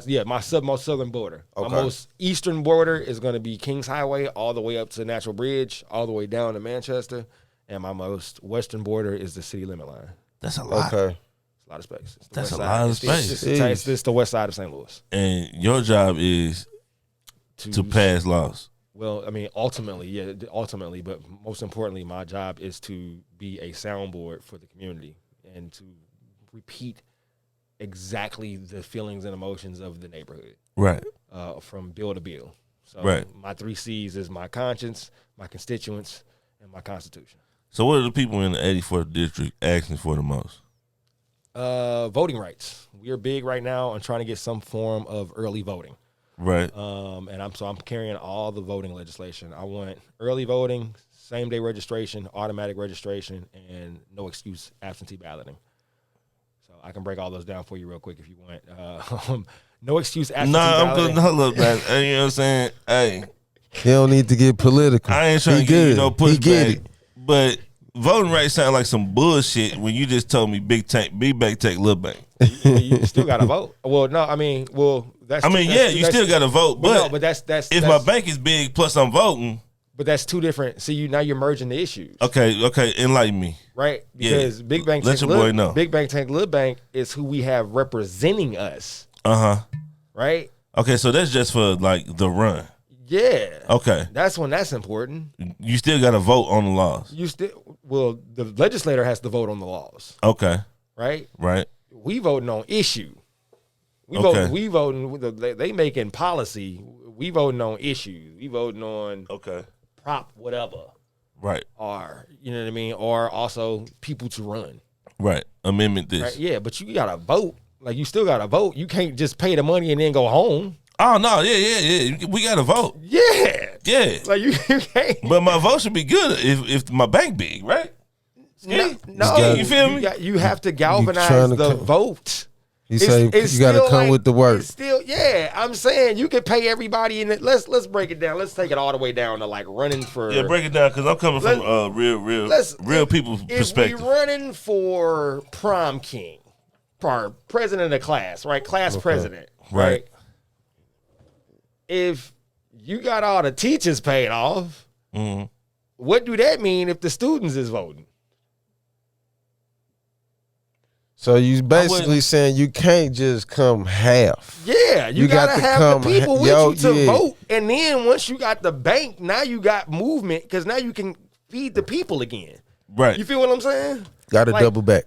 most southern border. Okay. My most eastern border is going to be Kings Highway all the way up to Natural Bridge, all the way down to Manchester. And my most western border is the city limit line. That's a lot. Okay. It's a lot of space. It's the That's west a side. lot of space. It's the west side of St. Louis. And your job is to pass laws. Well, I mean, ultimately, but most importantly, my job is to be a soundboard for the community and to repeat exactly the feelings and emotions of the neighborhood. Right. From bill to bill. So right. My 3 C's is my conscience, my constituents, and my constitution. So what are the people in the 84th district asking for the most? Voting rights. We are big right now on trying to get some form of early voting. Right. And I'm carrying all the voting legislation. I want early voting, same day registration, automatic registration, and no excuse absentee balloting. So I can break all those down for you real quick if you want. No excuse absentee balloting. Hold up, man. You know what I'm saying? Hey. He don't need to get political. I ain't trying to get you no pushback. It. But voting rights sound like some bullshit when you just told me big bank, little bank. You still got to vote. Well, no, I mean, you still got to vote. But that's if my bank is big plus I'm voting. But that's two different. See, now you're merging the issues. Okay, enlighten me. Right? Because big bank, let your boy know. Big bank, tank, little bank is who we have representing us. Right? Okay, so that's just for like the run. Yeah. Okay. That's when that's important. You still got to vote on the laws. The legislator has to vote on the laws. Okay. Right? Right. We voting on issue. We voting. They making policy. We voting on issues. We voting on prop whatever. Right. Or you know what I mean? Or also people to run. Right. Amendment this. Right? Yeah, but you gotta vote. Like you still gotta vote. You can't just pay the money and then go home. Oh no, yeah. We gotta vote. Yeah. Like you can't. But my vote should be good if my bank big, right? No, you feel me? You have to galvanize the vote. You say you got to come with the work. Still, yeah. I'm saying you could pay everybody in it. Let's break it down. Let's take it all the way down to like running for. Yeah, break it down because I'm coming from real people's perspective. If we running for prom king, president of the class, right? Class president, right? If you got all the teachers paid off, what do that mean if the students is voting? So you basically saying you can't just come half. Yeah, you gotta have the people with you to vote. And then once you got the bank, now you got movement because now you can feed the people again. Right. You feel what I'm saying? Got to double back.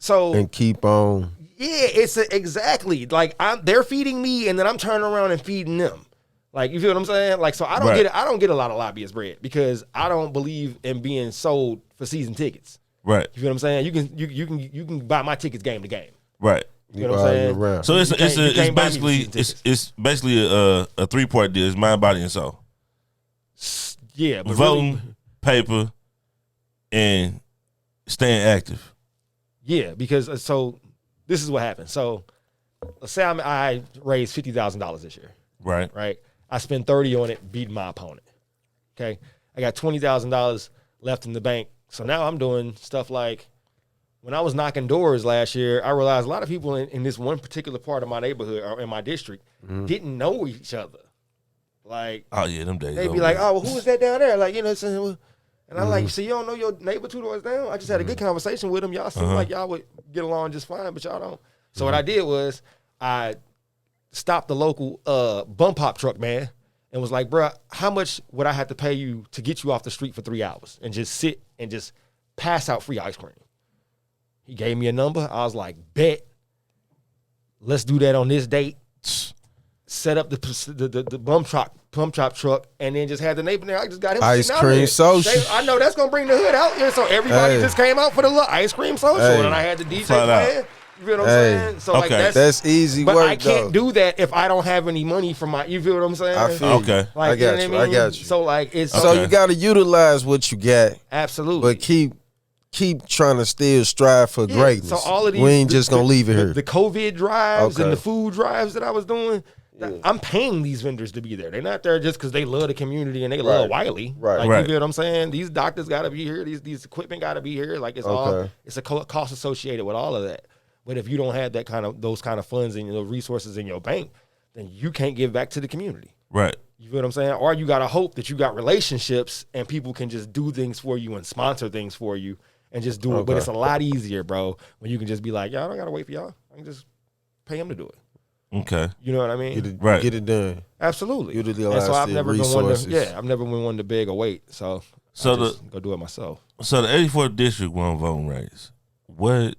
And keep on. Yeah, it's exactly like they're feeding me, and then I'm turning around and feeding them. Like, you feel what I'm saying? Like, so I don't get a lot of lobbyist bread because I don't believe in being sold for season tickets. Right. You feel what I'm saying? You can buy my tickets game to game. Right. You know what I'm saying? So it's basically a 3-part deal. It's mind, body, and soul. Yeah, but voting, paper, and staying active. Yeah, because so this is what happened. So let's say I raised $50,000 this year. Right. Right. I spent $30 on it beating my opponent. Okay. I got $20,000 left in the bank. So now I'm doing stuff like when I was knocking doors last year, I realized a lot of people in this one particular part of my neighborhood or in my district didn't know each other. Like, oh yeah, them days. They'd be like, oh, well, who is that down there? Like, you know what I'm saying? And I'm like, so you don't know your neighbor 2 doors down? I just had a good conversation with him. Y'all seem like y'all would get along just fine, but y'all don't. So what I did was I stopped the local bum pop truck man and was like, bro, how much would I have to pay you to get you off the street for 3 hours and just sit and just pass out free ice cream? He gave me a number. I was like, bet. Let's do that on this date. Set up the bum chop truck and then just had the neighbor there. I just got him ice cream social. I know that's gonna bring the hood out here, so everybody just came out for the little ice cream social, and I had the DJ playing. You feel what I'm saying? So like that's easy work. But I can't do that if I don't have any money for my. You feel what I'm saying? I feel okay. Like, I got you. I got you. So like it's so you got to utilize what you got. Absolutely. But keep trying to still strive for greatness. So all of these, we ain't just gonna leave it here. The COVID drives and the food drives that I was doing. I'm paying these vendors to be there. They're not there just because they love the community and they love Wiley. Right. Like, you feel what I'm saying? These doctors got to be here. These equipment got to be here. Like, it's all, it's a cost associated with all of that. But if you don't have those kind of funds and those resources in your bank, then you can't give back to the community. Right. You feel what I'm saying? Or you got to hope that you got relationships and people can just do things for you and sponsor things for you and just do it. But it's a lot easier, bro, when you can just be like, y'all don't got to wait for y'all. I can just pay them to do it. Okay. You know what I mean? Get it done. Absolutely. Utilize so I've never resources. been one to, I've never been one to beg or wait. So I just go do it myself. So the 84th district won voting rights. What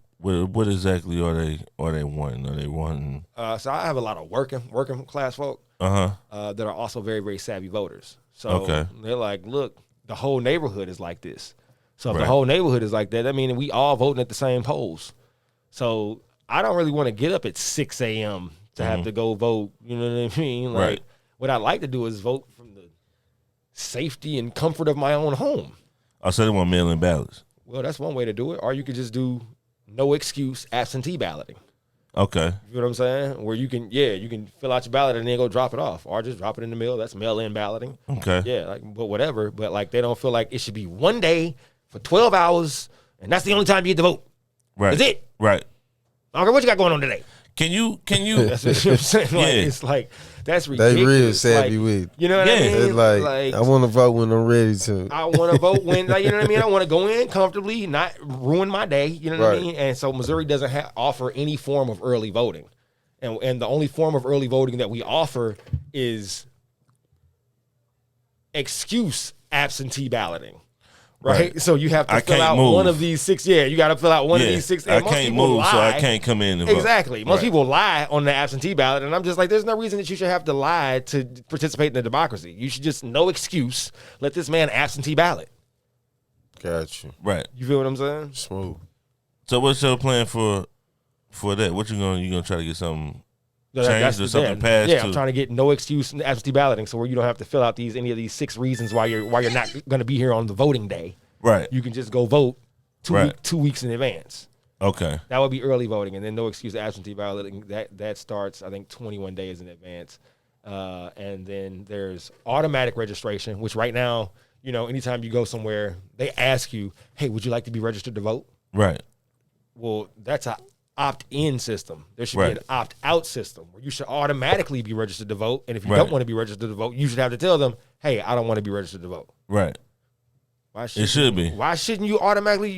exactly are they wanting? Are they wanting? So I have a lot of working class folk that are also very, very savvy voters. So they're like, look, the whole neighborhood is like this. So if the whole neighborhood is like that, I mean, we all voting at the same polls. So I don't really want to get up at 6 a.m. to have to go vote. You know what I mean? Like, what I like to do is vote from the safety and comfort of my own home. I said they want mail-in ballots. Well, that's one way to do it. Or you could just do no excuse absentee balloting. Okay. You know what I'm saying? Where you can fill out your ballot and then go drop it off. Or just drop it in the mail. That's mail-in balloting. Okay. Yeah, but whatever. But like, they don't feel like it should be one day for 12 hours and that's the only time you get to vote. Right. That's it. Right. I don't care what you got going on today. Can you? That's what I'm saying. Like, it's like, that's ridiculous. They real savvy with. You know what I mean? It's like I want to vote when I'm ready to. I want to vote when, like, you know what I mean? I want to go in comfortably, not ruin my day. You know what I mean? And so Missouri doesn't offer any form of early voting. And the only form of early voting that we offer is excuse absentee balloting. Right? So you have to fill out one of these 6. Yeah, you got to fill out one of these 6. And I can't move, so I can't come in and vote. Exactly. Most people lie on the absentee ballot, and I'm just like, there's no reason that you should have to lie to participate in the democracy. You should just, no excuse, let this man absentee ballot. Got you. Right. You feel what I'm saying? Smooth. So what's your plan for that? What you gonna try to get something changed or something passed? Yeah, I'm trying to get no excuse absentee balloting, so where you don't have to fill out any of these 6 reasons why you're not going to be here on the voting day. Right. You can just go vote 2 weeks in advance. Okay. That would be early voting, and then no excuse absentee balloting. That starts, I think, 21 days in advance. And then there's automatic registration, which right now, you know, anytime you go somewhere, they ask you, hey, would you like to be registered to vote? Right. Well, that's a opt-in system. There should be an opt-out system where you should automatically be registered to vote. And if you don't want to be registered to vote, you should have to tell them, hey, I don't want to be registered to vote. Right. It should be. Why shouldn't you automatically?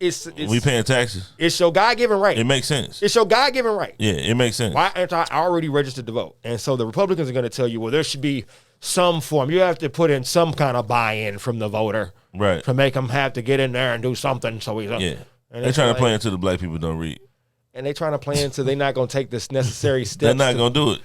It's we paying taxes. It's your God-given right. It makes sense. It's your God-given right. Yeah, it makes sense. Why aren't I already registered to vote? And so the Republicans are going to tell you, well, there should be some form. You have to put in some kind of buy-in from the voter, right, to make them have to get in there and do something. So he's they're trying to play into the black people don't read, and they're trying to play into they're not going to take this necessary steps. They're not going to do it.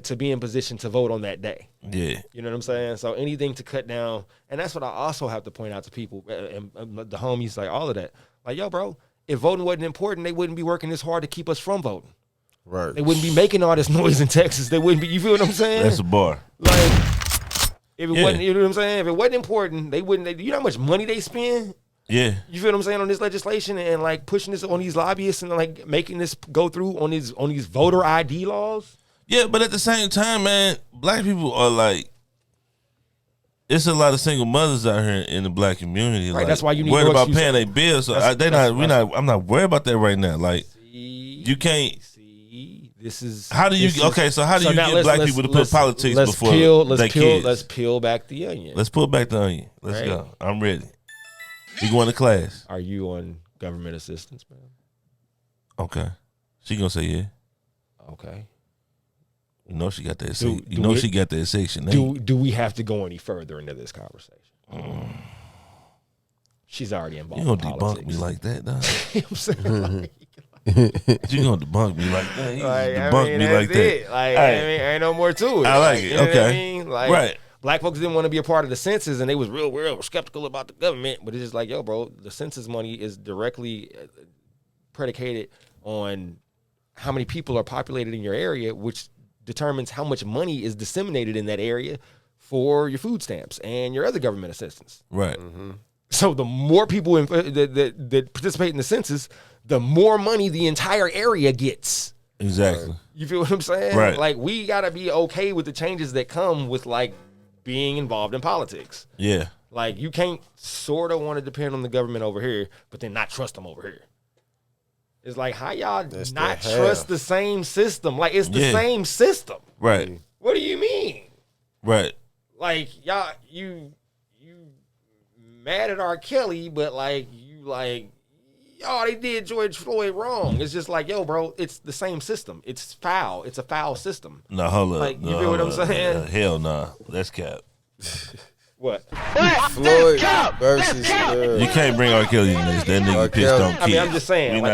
To be in position to vote on that day. Yeah. You know what I'm saying? So anything to cut down. And that's what I also have to point out to people and the homies, like all of that. Like, yo, bro, if voting wasn't important, they wouldn't be working this hard to keep us from voting. Right. They wouldn't be making all this noise in Texas. They wouldn't be, you feel what I'm saying? That's a bar. Like, if it wasn't, you know what I'm saying? If it wasn't important, they wouldn't, you know how much money they spend? Yeah. You feel what I'm saying on this legislation and like pushing this on these lobbyists and like making this go through on these voter ID laws? Yeah, but at the same time, man, black people are like, it's a lot of single mothers out here in the black community. Right, like, that's why you need worried no about excuse. paying their bills. So I'm not worried about that right now. Like, you can't. This is how do you get black people to put politics before they kids? Let's peel back the onion. Let's pull back the onion. Let's go. I'm ready. We going to class. Are you on government assistance, man? Okay. She gonna say yeah. Okay. You know she got that. She got that Section 8. Do we have to go any further into this conversation? She's already involved. You gonna in politics. debunk me like that, dog? You know what I'm saying? You gonna debunk me like that? You debunk me like that. Like, ain't no more to it. I like it. You know okay. what I mean? Like, right. Black folks didn't want to be a part of the census, and they was real skeptical about the government. But it's just like, yo, bro, the census money is directly predicated on how many people are populated in your area, which determines how much money is disseminated in that area for your food stamps and your other government assistance. Right. Mm-hmm. So the more people that participate in the census, the more money the entire area gets. Exactly. You feel what I'm saying? Right. Like, we got to be okay with the changes that come with, like, being involved in politics. Yeah. Like, you can't sort of want to depend on the government over here, but then not trust them over here. It's like, how y'all not trust the same system? Like, it's the same system. Right. What do you mean? Right. Like, y'all, you mad at R. Kelly, but like, y'all, they did George Floyd wrong. It's just like, yo, bro, it's the same system. It's foul. It's a foul system. No, hold up. Like, you feel what I'm saying? Hell nah. That's cap. What? Floyd versus you can't bring R. Kelly in this. That nigga pissed on kids. I mean, I'm just saying.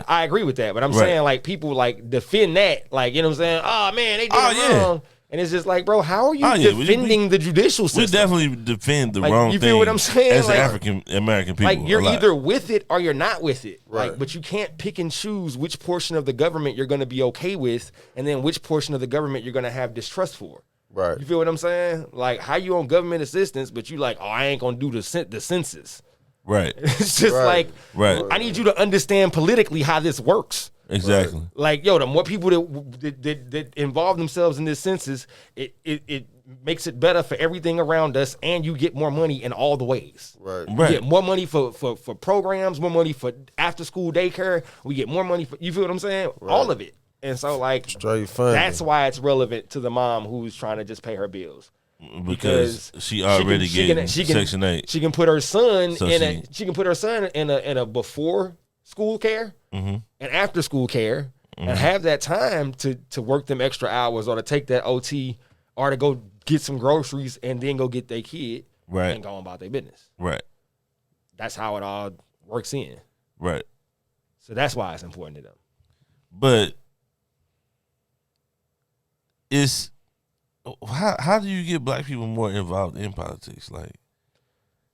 I agree with that, but I'm saying, like, people like defend that, like, you know what I'm saying? Oh man, they did it wrong. And it's just like, bro, how are you defending the judicial system? We definitely defend the wrong thing. You feel what I'm saying? As like, African American people, like, you're either with it or you're not with it. Right. Like, but you can't pick and choose which portion of the government you're going to be okay with, and then which portion of the government you're going to have distrust for. Right. You feel what I'm saying? Like, how you on government assistance, but you like, oh, I ain't gonna do the census. Right. It's just like, I need you to understand politically how this works. Exactly. Right. Like, yo, the more people that involve themselves in this census, it makes it better for everything around us, and you get more money in all the ways. Right. You get more money for programs, more money for after school daycare. We get more money for, you feel what I'm saying? Right. All of it. And so, like, straight funding. That's why it's relevant to the mom who's trying to just pay her bills. Because she already getting Section 8. She can put her son in a before school care and after school care and have that time to work them extra hours or to take that OT or to go get some groceries and then go get their kid and go on about their business. Right. That's how it all works in. Right. So that's why it's important to them. But it's how do you get black people more involved in politics? Like,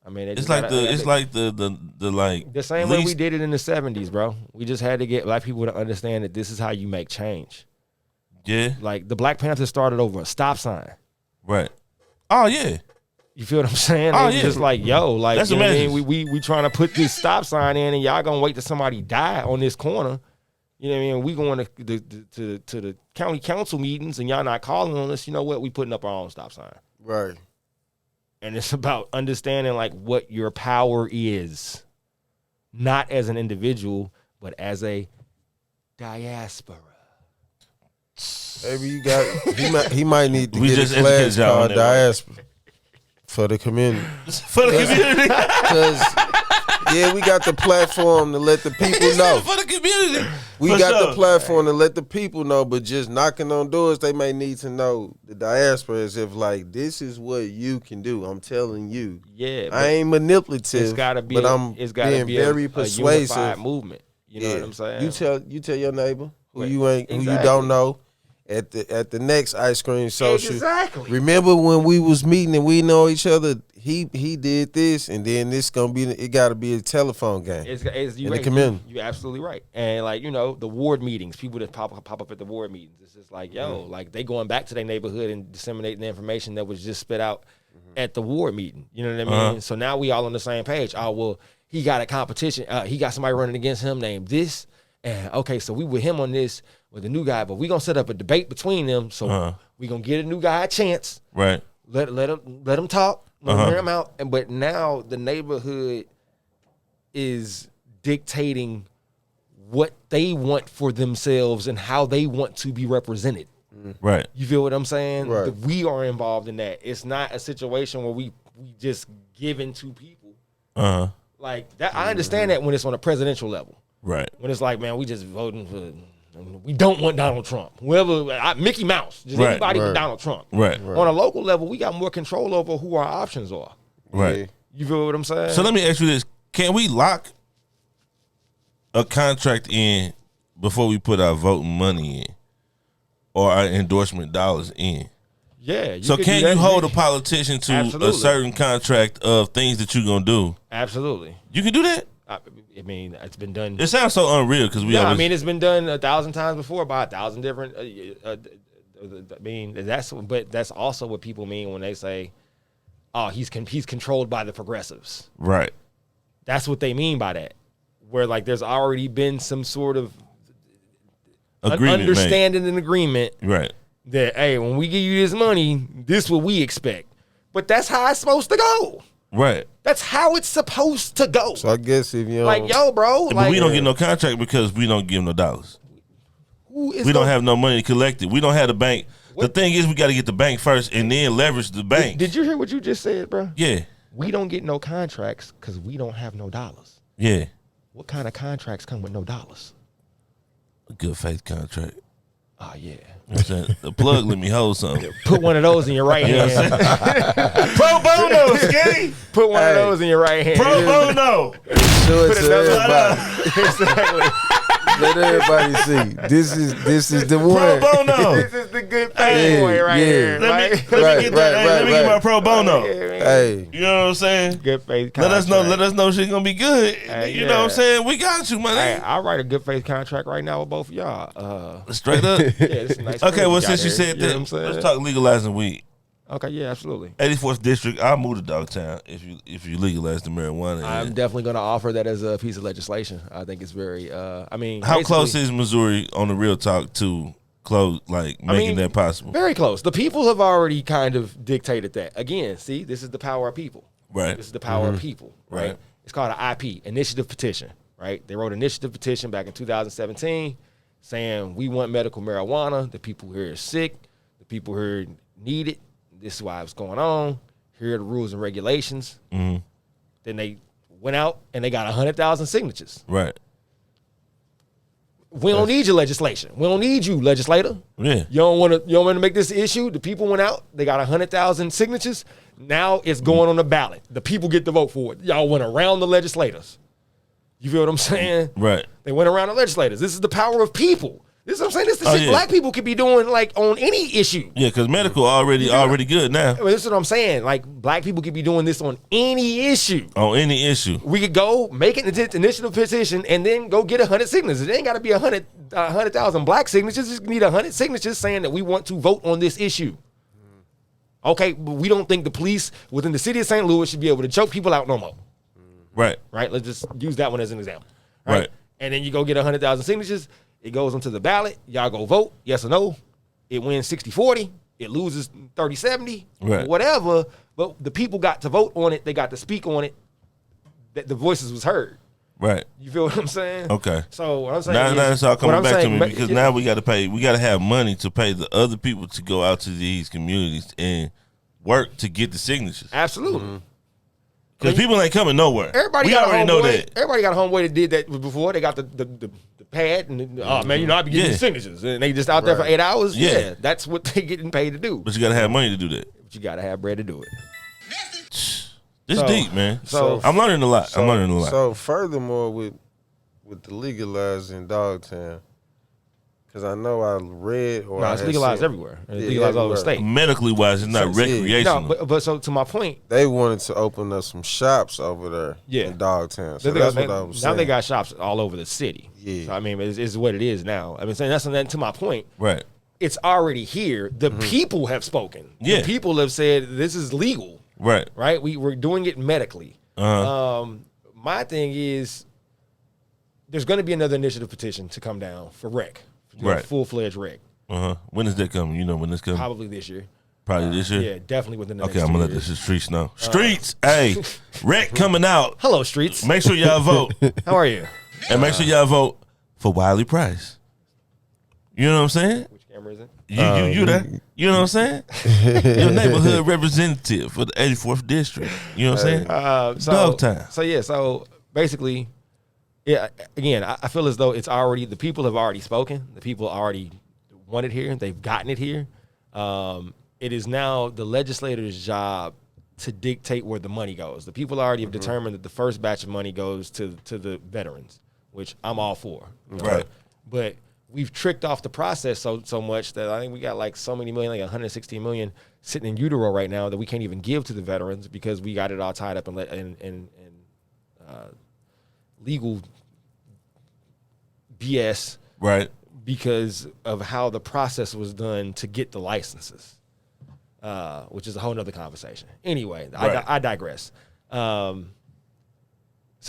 I mean, it's like the same way we did it in the 70s, bro. We just had to get black people to understand that this is how you make change. Yeah, like the Black Panthers started over a stop sign. Right. Oh yeah. You feel what I'm saying? Oh, They yeah. just like, yo, like, That's you know what I amazing. mean? We trying to put this stop sign in, and y'all gonna wait till somebody die on this corner. You know what I mean? We going to the county council meetings, and y'all not calling on us. You know what? We putting up our own stop sign. Right. And it's about understanding like what your power is, not as an individual, but as a diaspora. Maybe you got he might need to We get just a class educated y'all on called that, right? diaspora for the community. For the community. Because yeah, we got the platform to let the people know. For the community. We For got sure. the platform to let the people know, but just knocking on doors, they may need to know the diaspora as if like this is what you can do. I'm telling you. Yeah, I ain't manipulative. it's gotta be. but I'm it's gotta being be very a persuasive. unified movement. You know what I'm saying? You tell your neighbor who Right. you ain't who you Exactly. don't know at the next ice cream social. Exactly. Remember when we was meeting and we know each other? He did this, and then this gonna be it. Got to be a telephone game. It's you in the right. community. You're absolutely right. And like, you know, the ward meetings, people that pop up at the ward meetings. It's just like, yo, like they going back to their neighborhood and disseminating the information that was just spit out at the ward meeting. You know what I mean? So now we all on the same page. Oh, well, he got a competition. He got somebody running against him named this. And okay, so we with him on this with the new guy, but we gonna set up a debate between them. So we gonna get a new guy a chance. Right. Let him talk. Let him hear him out. But now the neighborhood is dictating what they want for themselves and how they want to be represented. Right. You feel what I'm saying? Right. We are involved in that. It's not a situation where we just give in to people. Like that. I understand that when it's on a presidential level. Right. When it's like, man, we just voting for. We don't want Donald Trump. Whoever, Mickey Mouse, just Right, anybody but right. Donald Trump. Right. On a local level, we got more control over who our options are. Right. Yeah. You feel what I'm saying? So let me ask you this: can we lock a contract in before we put our voting money in, or our endorsement dollars in? yeah. So could can do that. you hold a politician to a Absolutely. certain contract of things that you're gonna do? Absolutely. You can do that. I mean, it's been done. It sounds so unreal because we Yeah, always. I mean, it's been done 1,000 times before by 1,000 different. I mean, that's also what people mean when they say, "Oh, he's controlled by the progressives." right. That's what they mean by that. Where like there's already been some sort of Agreement made. understanding and agreement Right. that hey, when we give you this money, this what we expect. But that's how it's supposed to go. Right. That's how it's supposed to go. So I guess if you don't, Like, yo, bro, But like we don't get no contract because we don't give them no dollars. who is We don't gonna- have no money to collect it. We don't have the bank. The thing is, we got to get the bank first and then leverage the bank. Did you hear what you just said, bro? Yeah. We don't get no contracts because we don't have no dollars. Yeah. What kind of contracts come with no dollars? A good faith contract. Oh, yeah. You know what I'm saying? The plug let me hold something. Put one of those in your right You know hand. what I'm saying? Pro bono, skinny. Put one of Hey. those in your right hand. Pro bono. show it Put to another- everybody. Exactly. Let everybody see. This is the Pro one. bono. This is the good Hey, thing right yeah. here. Let me Like, get that. Hey, let me get my pro bono. Hey, You know what I'm saying? Good faith Let contract. us know shit gonna be good. Hey, You know what I'm yeah. saying? We got you, man. Hey, I'll write a good faith contract right now with both of y'all. Straight up. Yeah, this is a nice Okay, friend well, got since you here. said know that, what I'm saying? let's talk legalizing weed. Okay, yeah, absolutely. 84th District, I'll move to Dogtown if you legalize the marijuana. I'm definitely going to offer that as a piece of legislation. I think it's very, I mean. How close basically- is Missouri on the real talk to close, like making mean, that possible? Very close. The people have already kind of dictated that. Again, see, this is the power of people. Right. This is the power of people, right? Right. It's called an IP, initiative petition, right? They wrote an initiative petition back in 2017 saying we want medical marijuana. The people here are sick. The people here need it. This is why it's going on. Here are the rules and regulations. Mm-hmm. Then they went out and they got 100,000 signatures. Right. We don't need your legislation. We don't need you, legislator. Yeah. You don't want to make this issue. The people went out. They got 100,000 signatures. Now it's going on the ballot. The people get to vote for it. Y'all went around the legislators. You feel what I'm saying? Right. They went around the legislators. This is the power of people. This is what I'm saying. This is the Oh, shit yeah. black people could be doing like on any issue. Yeah, because medical already good now I mean, this is what I'm saying. Like black people could be doing this on any issue. on any issue. We could go make an initiative petition and then go get 100 signatures. It ain't got to be 100,000 black signatures. Just need 100 signatures saying that we want to vote on this issue. Okay, but we don't think the police within the city of St. Louis should be able to choke people out no more. Right. Right? Let's just use that one as an example. Right. And then you go get 100,000 signatures. It goes onto the ballot. Y'all go vote, yes or no. It wins 60-40. It loses 30-70. Right. Whatever. But the people got to vote on it. They got to speak on it. That the voices was heard. Right. You feel what I'm saying? Okay. So what I'm saying now it's all coming back to me because yeah. now we got to pay. We got to have money to pay the other people to go out to these communities and work to get the signatures. Absolutely. Because people ain't coming nowhere. Everybody we got already know that. Everybody got a homeboy that did that before. They got the pad and man, I be getting these signatures and they just out there for 8 hours. Yeah, that's what they getting paid to do. But you got to have money to do that. But you got to have bread to do it. This deep, man. So I'm learning a lot. So furthermore, with the legalizing Dogtown, because I know I read or it's legalized everywhere. It's legalized all over the state. Medically wise, it's not recreational. No, but so to my point, they wanted to open up some shops over there in Dogtown. So that's what I was saying. Now they got shops all over the city. Yeah. So, I mean, it's what it is now. I mean, saying that's to my point. Right. It's already here. The people have spoken. Yeah. The people have said this is legal. Right. Right. We're doing it medically. My thing is, there's going to be another initiative petition to come down for rec. Right. Full-fledged rec. When is that coming? You know when this coming? Probably this year. Probably this year? Yeah, definitely within the next 2 I'm going to let the streets know. Streets! Hey, rec coming out. Hello, streets. Make sure y'all vote. How are you? And make sure y'all vote for Wiley Price. You know what I'm saying? Which camera is it? You there? You know what I'm saying? Your neighborhood representative for the 84th district. You know what I'm saying? Dogtown. So basically, yeah, again, I feel as though the people have already spoken. The people already want it here. They've gotten it here. It is now the legislator's job to dictate where the money goes. The people already have determined that the first batch of money goes to the veterans, which I'm all for. Right. But we've tricked off the process so much that I think we got like so many million, like 116 million sitting in utero right now that we can't even give to the veterans because we got it all tied up in legal BS. Right. Because of how the process was done to get the licenses, which is a whole nother conversation. Anyway, right. I digress. So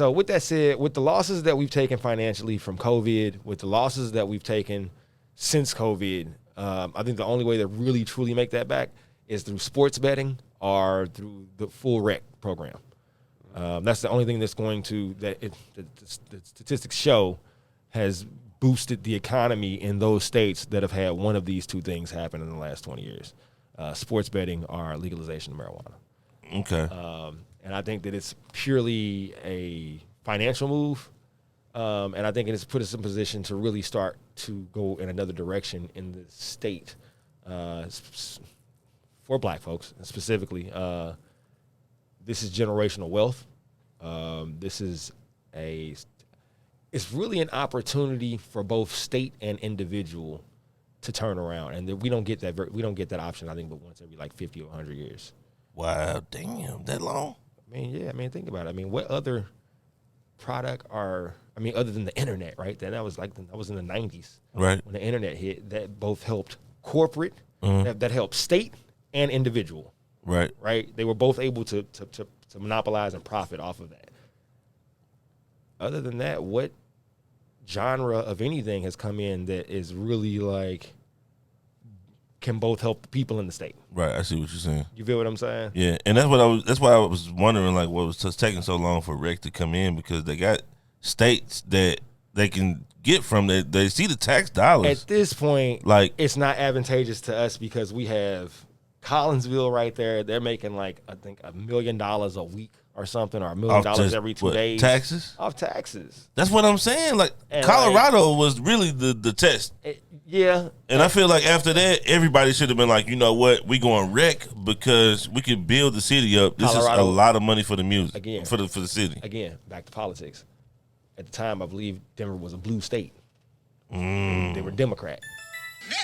with that said, with the losses that we've taken financially from COVID, with the losses that we've taken since COVID, I think the only way to really truly make that back is through sports betting or through the full rec program. That's the only thing that's going to the statistics show has boosted the economy in those states that have had one of these two things happen in the last 20 years: sports betting or legalization of marijuana. Okay. And I think that it's purely a financial move. And I think it has put us in position to really start to go in another direction in the state for black folks specifically. This is generational wealth. This is it's really an opportunity for both state and individual to turn around. And we don't get that option, I think, but once every like 50 or 100 years. Wow, damn, that long? Think about it. What other product other than the internet, right? That was in the 90s. Right. When the internet hit, that both helped corporate, that helped state and individual. Right. Right? They were both able to monopolize and profit off of that. Other than that, what genre of anything has come in that is really like can both help the people in the state? Right, I see what you're saying. You feel what I'm saying? Yeah, and that's why I was wondering like what was just taking so long for rec to come in, because they got states that they can get from that. They see the tax dollars. At this point, like it's not advantageous to us because we have Collinsville right there. They're making like I think $1 million a week or something, or $1 million every 2 days. Taxes? Off taxes. That's what I'm saying. Like and Colorado was really the test. Yeah. And I feel like after that, everybody should have been like, you know what, we going rec because we could build the city up. This Colorado, is a lot of money for the music. Again. For the city. Again, back to politics. At the time, I believe Denver was a blue state. They were Democrat.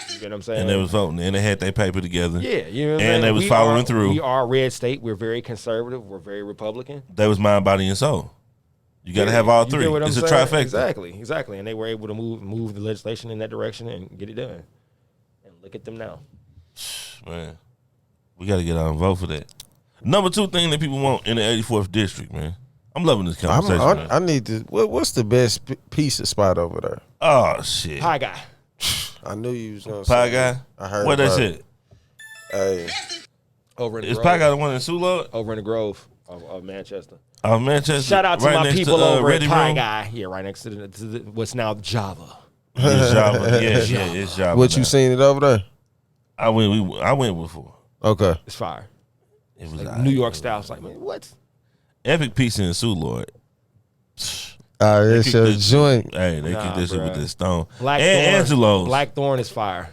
You know what I'm saying? And they was voting, and they had their paper together. Yeah, you know what I'm saying? And they was following through. We are a red state. We're very conservative. We're very Republican. They was mind, body, and soul. You got to have all three. It's a trifecta. Exactly. And they were able to move the legislation in that direction and get it done. And look at them now. Man, We got to get out and vote for that. Number 2 thing that people want in the 84th district, man. I'm loving this conversation. I need to. What's the best pizza spot over there? Oh shit, Pie Guy. I knew you was gonna Pie say Guy. that. I heard what that about shit? Hey, Over in the Is Grove. Pie Guy the one in Soulard? Over in the Grove of Manchester. Manchester. Shout out to right my next people over Ready at Pie Room? Guy. Yeah, right next to what's now Java. It's Java. Yeah, it's Java. what now. you seen it over there? I went before. Okay. It's fire. It was Like alright. New York style. It's like, man, what? Epic Pizza in Soulard. It's your joint. Hey, they keep this shit with bruh. this stone. Blackthorn. Angelo's. Blackthorn is fire.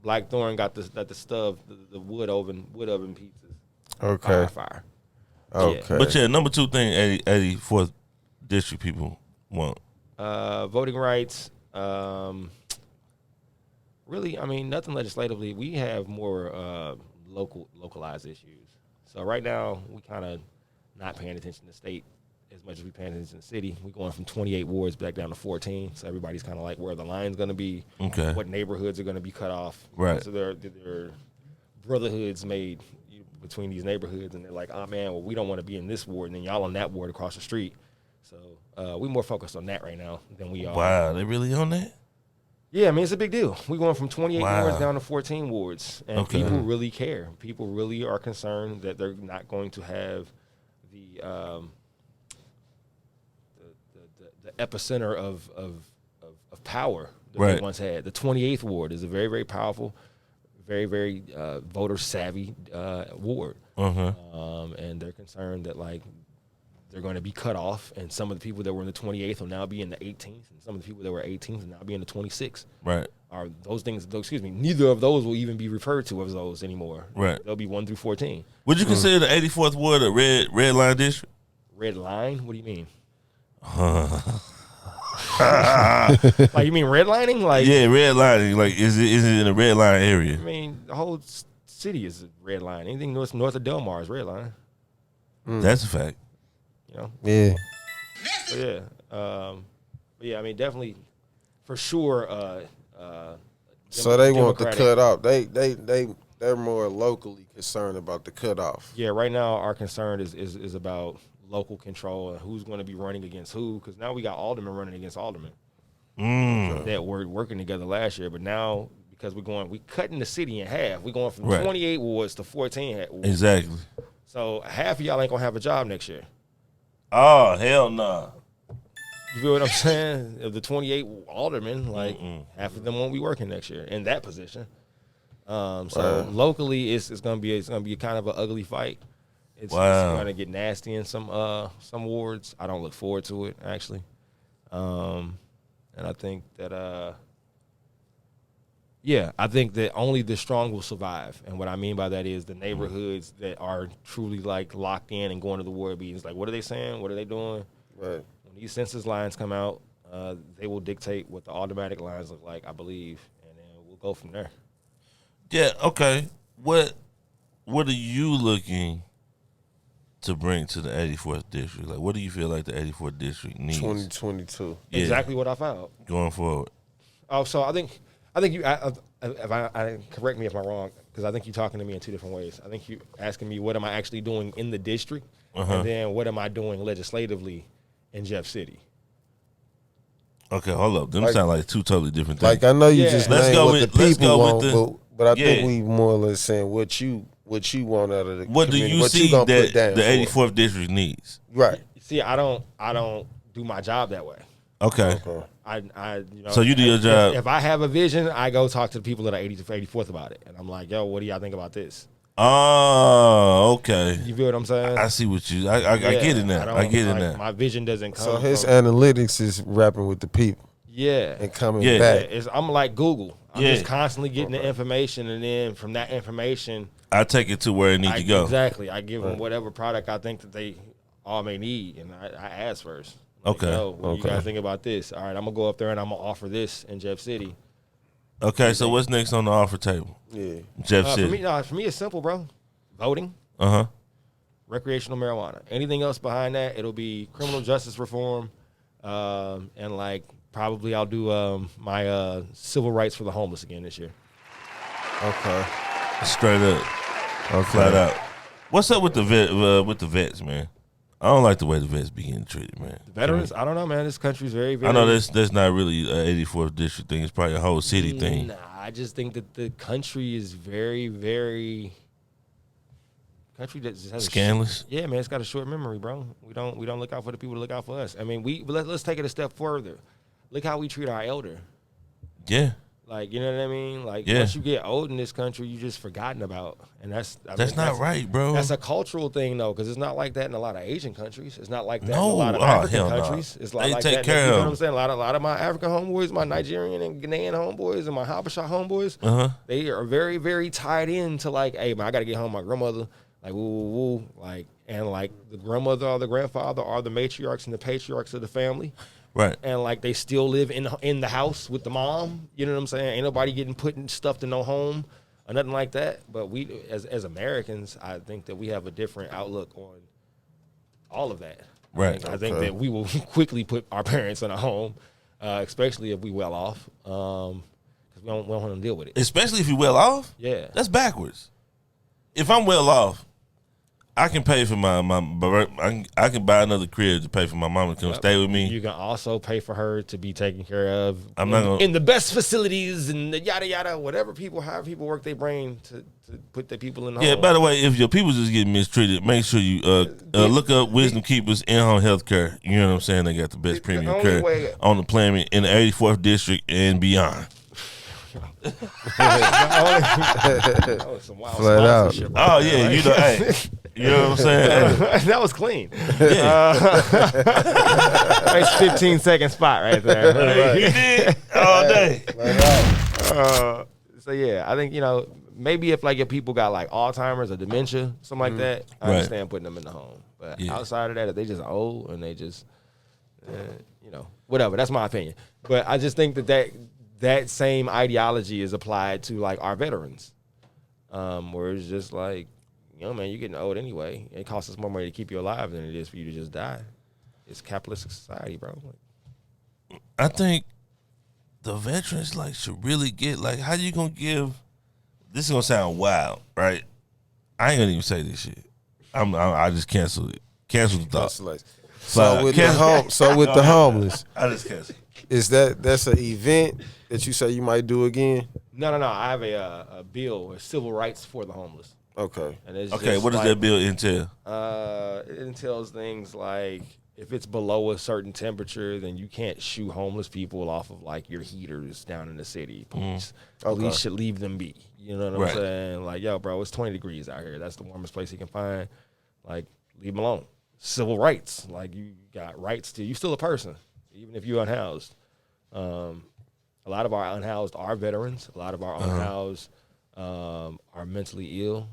Blackthorn got the stuff, the wood oven pizzas. Okay. Fire. Okay. But yeah, number 2 thing 84th district people want. Voting rights. Really, I mean, nothing legislatively. We have more localized issues. So right now, we kind of not paying attention to state as much as we paying attention to the city. We're going from 28 wards back down to 14. So everybody's kind of like where the line's going to be. Okay. What neighborhoods are going to be cut off. Right. So there are brotherhoods made between these neighborhoods, and they're like, oh man, well, we don't want to be in this ward, and then y'all on that ward across the street. So we're more focused on that right now than we are. Wow, they really on that? Yeah, I mean, it's a big deal. We're going from 28 Wow. wards down to 14 wards, and Okay. people really care. People really are concerned that they're not going to have the epicenter of power that Right. they once had. The 28th ward is a very, very powerful, very, very voter savvy ward, and they're concerned that like they're going to be cut off, and some of the people that were in the 28th will now be in the 18th, and some of the people that were 18th will now be in the 26th. Right. Are those things? Excuse me. Neither of those will even be referred to as those anymore. Right. They'll be 1 through 14. Would you consider the 84th ward a red line district? Red line? What do you mean? Like you mean redlining? Like Yeah, red lining. Like, is it in a red line area? I mean, the whole city is a red line. Anything north of Del Mar is red line. That's a fact. You know. Yeah. So, yeah. But yeah. I mean, definitely, for sure. So they want the Democratic. cutoff. They're more locally concerned about the cutoff. Yeah. Right now, our concern is about local control and who's going to be running against who. Because now we got aldermen running against aldermen that were working together last year, but now because we cutting the city in half. We're going from Right. 28 wards to 14 wards. Exactly. So half of y'all ain't gonna have a job next year. Oh, hell no. You feel what I'm saying? Of the 28 aldermen, like half of them won't be working next year in that position. So locally, it's gonna be kind of an ugly fight. It's gonna get nasty in some wards. I don't look forward to it actually, and I think that I think that only the strong will survive. And what I mean by that is the neighborhoods that are truly like locked in and going to the ward meetings. Like, what are they saying? What are they doing? Right. When these census lines come out, they will dictate what the automatic lines look like, I believe, and then we'll go from there. Yeah, okay. What are you looking to bring to the 84th district? Like, what do you feel like the 84th district needs 2022. Yeah. Exactly what I found. going forward? Oh, so I think you. If I correct me if I'm wrong, because I think you're talking to me in two different ways. I think you asking me what am I actually doing in the district, and then what am I doing legislatively in Jeff City. Okay, hold up. Them sound like two totally different things. Like I know you Yeah. just Let's named go what with- the let's people go with want, but I think yeah. we more or less saying what you want out of the what do community, you what see gonna that put down the for it. 84th district needs? Right. See, I don't do my job that way. Okay. Okay. So you do your job. If I have a vision, I go talk to the people that are 80th to 84th about it, and I'm like, yo, what do y'all think about this? Oh, okay. You feel what I'm saying? I see what you. I get it now. I get it now. My vision doesn't come. So his from, analytics is rapping with the people yeah. and coming Yeah. back. I'm like Google. I'm Yeah. just constantly getting the information, and then from that information, I take it to where it needs to go. Exactly. I give them whatever product I think that they all may need, and I ask first. Like, Okay. yo, what do you Okay. guys think about this? All right, I'm gonna go up there and I'm gonna offer this in Jeff City. Okay, so what's next on the offer table? Yeah. Jeff For City. me, it's simple, bro. Voting, recreational marijuana. Anything else behind that, it'll be criminal justice reform, and like probably I'll do my civil rights for the homeless again this year. Okay. Straight up. Okay. Flat out. What's up with the vets, man? I don't like the way the vets be getting treated, man. The veterans, I don't know, man. This country's very, very. I know that's not really an 84th district thing. It's probably a whole city thing. Nah, I just think that the country is very, very. Country that just has scandalous. Yeah, man, it's got a short memory, bro. We don't look out for the people that look out for us. I mean, let's take it a step further. Look how we treat our elder. Yeah. Like, you know what I mean? Like, once you get old in this country, you just forgotten about. And that's not right, bro. That's a cultural thing, though, because it's not like that in a lot of Asian countries. It's not like that in a lot of African countries. It's they like take that. Care you know of what I'm saying? A lot of my African homeboys, my Nigerian and Ghanaian homeboys, and my Habesha homeboys, they are very, very tied in to, like, hey, man, I got to get home to my grandmother. Like, woo. Like, and, like, the grandmother or the grandfather are the matriarchs and the patriarchs of the family. Right. And, like, they still live in the house with the mom. You know what I'm saying? Ain't nobody getting put in stuff to no home or nothing like that. But we, as Americans, I think that we have a different outlook on all of that. Right. I think that we will quickly put our parents in a home, especially if we well off, because we don't want to deal with it. Especially if you well off? Yeah. That's backwards. If I'm well off, I can pay for I can buy another crib to pay for my mama to come stay with me. You can also pay for her to be taken care of in the best facilities and the yada yada, whatever how people work their brain to put their people in the home. Yeah, by the way, if your people just getting mistreated, make sure you look up Wisdom Keepers in-home health care. You know what I'm saying? They got the best premium care on the planet in the 84th district and beyond. Some wild Flat out. Shit, oh yeah, right? you know, hey, you know what I'm saying? That was clean. Yeah. Nice 15-second spot right there. Right. You did all day. So yeah, I think maybe if like your people got like Alzheimer's or dementia, something like that, I understand putting them in the home. But outside of that, if they just old and they just, whatever. That's my opinion. But I just think that same ideology is applied to like our veterans, where it's just like, man, you're getting old anyway. It costs us more money to keep you alive than it is for you to just die. It's capitalistic society, bro. I think the veterans should really get how you gonna give. This is gonna sound wild, right? I ain't gonna even say this shit. I just canceled it. Canceled the thought. So with the homeless, I just canceled. Is that's an event that you say you might do again? No. I have a bill, civil rights for the homeless. Okay. And it's what does that bill entail? It entails things like if it's below a certain temperature, then you can't shoo homeless people off of like your heaters down in the city. Police should leave them be. You know what I'm saying? Like, yo, bro, it's 20 degrees out here. That's the warmest place you can find. Like, leave them alone. Civil rights. Like, you got rights to, you still a person, even if you're unhoused. A lot of our unhoused are veterans. A lot of our unhoused are mentally ill.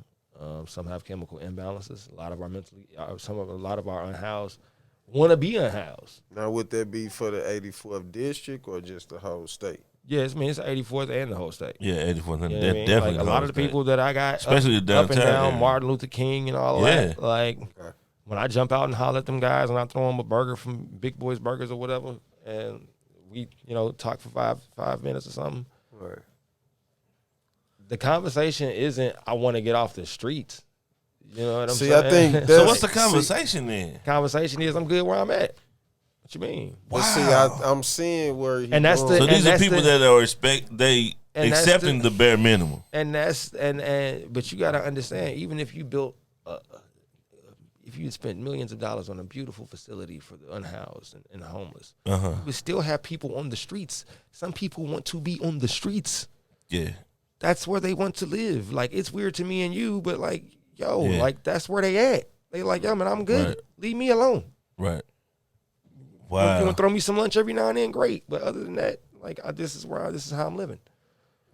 Some have chemical imbalances. A lot of our unhoused want to be unhoused. Now, would that be for the 84th district or just the whole state? Yeah, it's 84th and the whole state. Yeah, 84th and definitely. Like a lot of the people that I got, especially up and down, Martin Luther King and all of that. Like, when I jump out and holler at them guys and I throw them a burger from Big Boy's Burgers or whatever, and we, talk for five minutes or something. Right. The conversation isn't, I want to get off the streets. You know what I'm saying? I think so. What's the conversation then? Conversation is, I'm good where I'm at. What you mean? Wow. See, I'm seeing where he and that's going. the, so these are people that are accepting the bare minimum. And but you got to understand, even if you built, if you spent millions of dollars on a beautiful facility for the unhoused and the homeless, you would still have people on the streets. Some people want to be on the streets. Yeah. That's where they want to live. Like, it's weird to me and you, but like, like that's where they at. They like, yo, man, I'm good. Right. Leave me alone. Right. Wow. You want to throw me some lunch every now and then? Great. But other than that, like, this is how I'm living.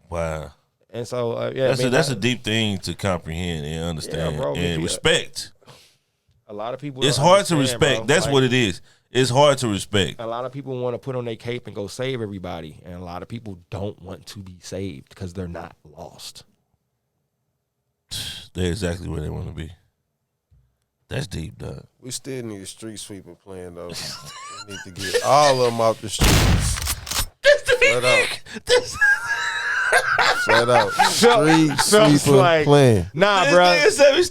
Wow. And so, that's a deep thing to comprehend and understand, bro, and respect. A lot of people. It's hard to respect. Bro. That's what it is. It's hard to respect. A lot of people want to put on their cape and go save everybody, and a lot of people don't want to be saved because they're not lost. They're exactly where they want to be. That's deep, dog. We still need a street sweeper plan, though. We need to get all of them out the streets. This Flat out. Street sweeper like, playing. Nah, bro.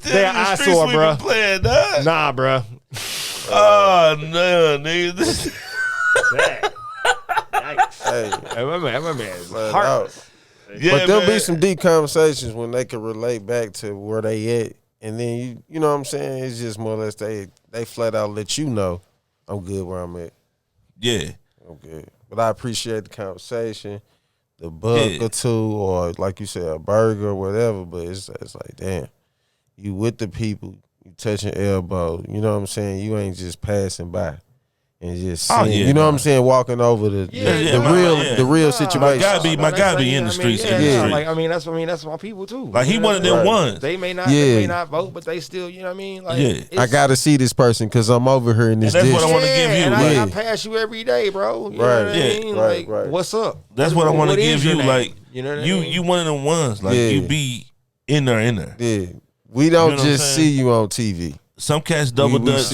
They're eyesore, bro. Playing, dog. Nah, bro. Oh no, nigga. Hey, my man is Flat heart. out. Yeah, But there'll man. be some deep conversations when they can relate back to where they at. And then, you know what I'm saying? It's just more or less they flat out let you know I'm good where I'm at. Yeah. I'm good. But I appreciate the conversation, the buck or two, or like you said, a burger or whatever. But it's like, damn, you with the people, you touching elbow. You know what I'm saying? You ain't just passing by. And just seeing, you know what I'm saying, walking over the real situation. My guy be in the streets. That's my people too. Like he one of them ones. They may not vote, but they still, you know what I mean? Like, I gotta see this person because I'm over here in this And that's district. what I want to give you. And I pass you every day, bro. You know what I mean? Right. What's up? That's what I want to give you. Name? Like you know what I mean? You one of them ones. Like you be in there. Yeah. We don't You know what I'm just saying? see you on TV. Some cats double dutch.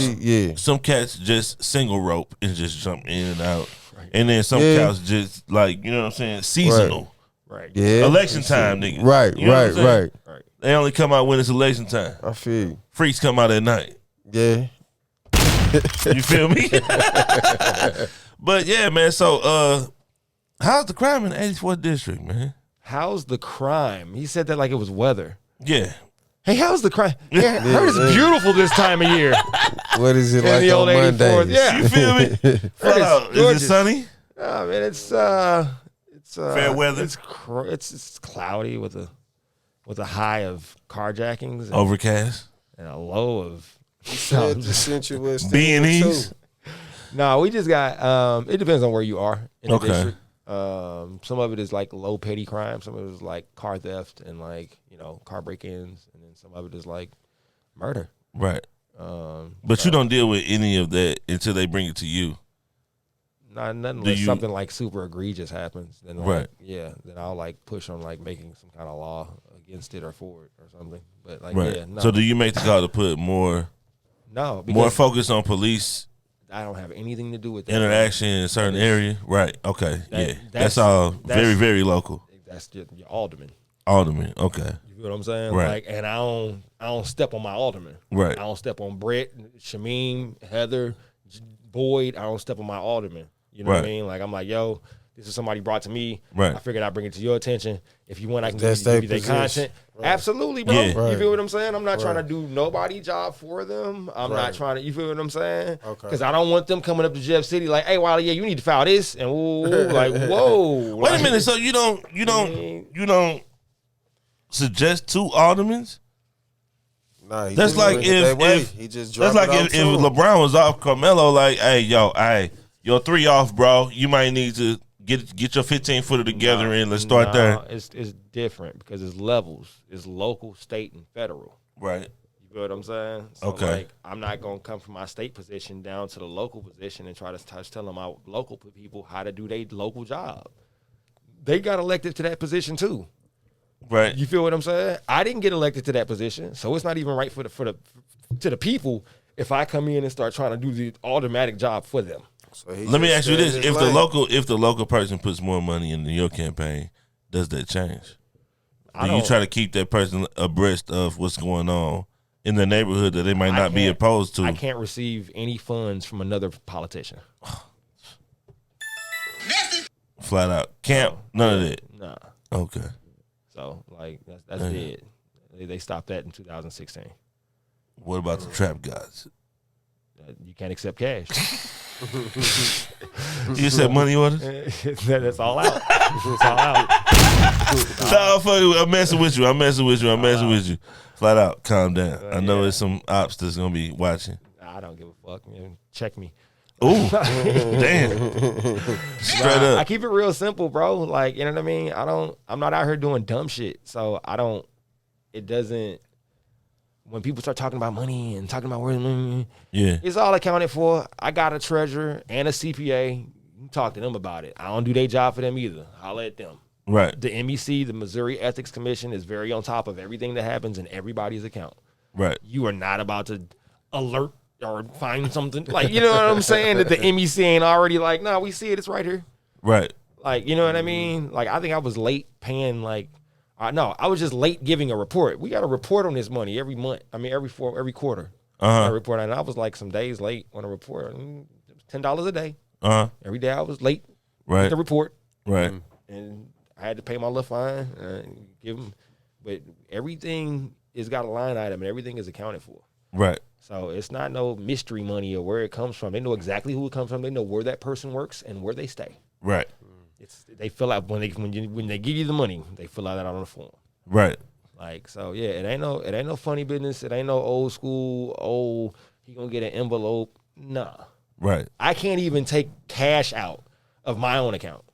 Some cats just single rope and just jump in and out. Right. And then some cats just like, you know what I'm saying, seasonal. Right. Yeah. Election time, nigga. Right, you know right. They only come out when it's election time. I feel you. Freaks come out at night. Yeah. You feel me? But yeah, man, so how's the crime in the 84th district, man? How's the crime? He said that like it was weather. Yeah. Hey, how's the crime? Yeah, I heard it's beautiful this time of year. What is it In like the on old 84th, Mondays? yeah. You feel me? Is it sunny? Oh man, it's fair weather. It's cloudy with a high of carjackings and, Overcast. and a low of Said the Central West B&Es. No, we just got it depends on where you are in the Okay. district. Some of it is like low petty crime, some of it is like car theft and like, you know, car break-ins, and then some of it is like murder. Right. But you don't deal with any of that until they bring it to you. Nothing unless something like super egregious happens. Then like, then I'll like push on like making some kind of law against it or for it or something. But like, no. So do you make the call to put more focus on police? I don't have anything to do with that. Interaction in a certain area? Right. Okay. That's all very, very local. That's just your alderman. Alderman. Okay. You feel what I'm saying? Right. Like, and I don't step on my alderman. Right. I don't step on Brett, Shamim, Heather, Boyd. I don't step on my alderman. You know what I mean? Like, I'm like, yo, this is somebody brought to me. Right. I figured I'd bring it to your attention. If you want, I can That's give you their their content. Right. Absolutely, bro. Yeah. You feel what I'm saying? I'm not trying to do nobody's job for them. I'm not trying to, you feel what I'm saying? Okay. Because I don't want them coming up to Jeff City like, hey, Wiley, you need to file this. And like, whoa. Wait a minute. So you don't suggest two aldermen? Nah, That's like if he just that's like if LeBron was off, Carmelo like, hey, you're 3 off, bro. You might need to get your 15-footer together and let's start there. It's different because it's levels. It's local, state, and federal. Right. You feel what I'm saying? So Okay. like, I'm not gonna come from my state position down to the local position and try to tell them my local people how to do their local job. They got elected to that position too. Right. You feel what I'm saying? I didn't get elected to that position, so it's not even right to the people if I come in and start trying to do the automatic job for them. So Let me ask you this: if the local person puts more money into your campaign, does that change? Do you try to keep that person abreast of what's going on in the neighborhood that they might not be opposed to? I can't receive any funds from another politician. Flat out, none of that. Nah. Okay. So like that's dead. They stopped that in 2016. What about the trap gods? You can't accept cash. You said money orders? That's all out. It's all out. No, fuck you. I'm messing with you. Flat out, calm down. I know there's some ops that's gonna be watching. I don't give a fuck. Man. Check me. Ooh, damn. Straight up. I keep it real simple, bro. Like, you know what I mean? I'm not out here doing dumb shit. So when people start talking about money and talking about where it's all accounted for. I got a treasurer and a CPA. You talk to them about it. I don't do their job for them either. I'll let them. Right. The MEC, the Missouri Ethics Commission, is very on top of everything that happens in everybody's account. Right. You are not about to alert or find something like, you know what I'm saying, that the MEC ain't already like, no, we see it, it's right here. Right. Like, you know what I mean? Like, I think I was late paying like No, I was just late giving a report. We got to report on this money every month. I mean, every quarter. I report, and I was like some days late on a report. It was $10 a day. Every day I was late. With the report. Right. And I had to pay my little fine. Give them, but everything is got a line item, and everything is accounted for. Right. So it's not no mystery money or where it comes from. They know exactly who it comes from. They know where that person works and where they stay. Right. They fill out when they give you the money, they fill out that on the form. Right. Like, so yeah, it ain't no funny business. It ain't no old school. He gonna get an envelope. Nah. Right. I can't even take cash out of my own account.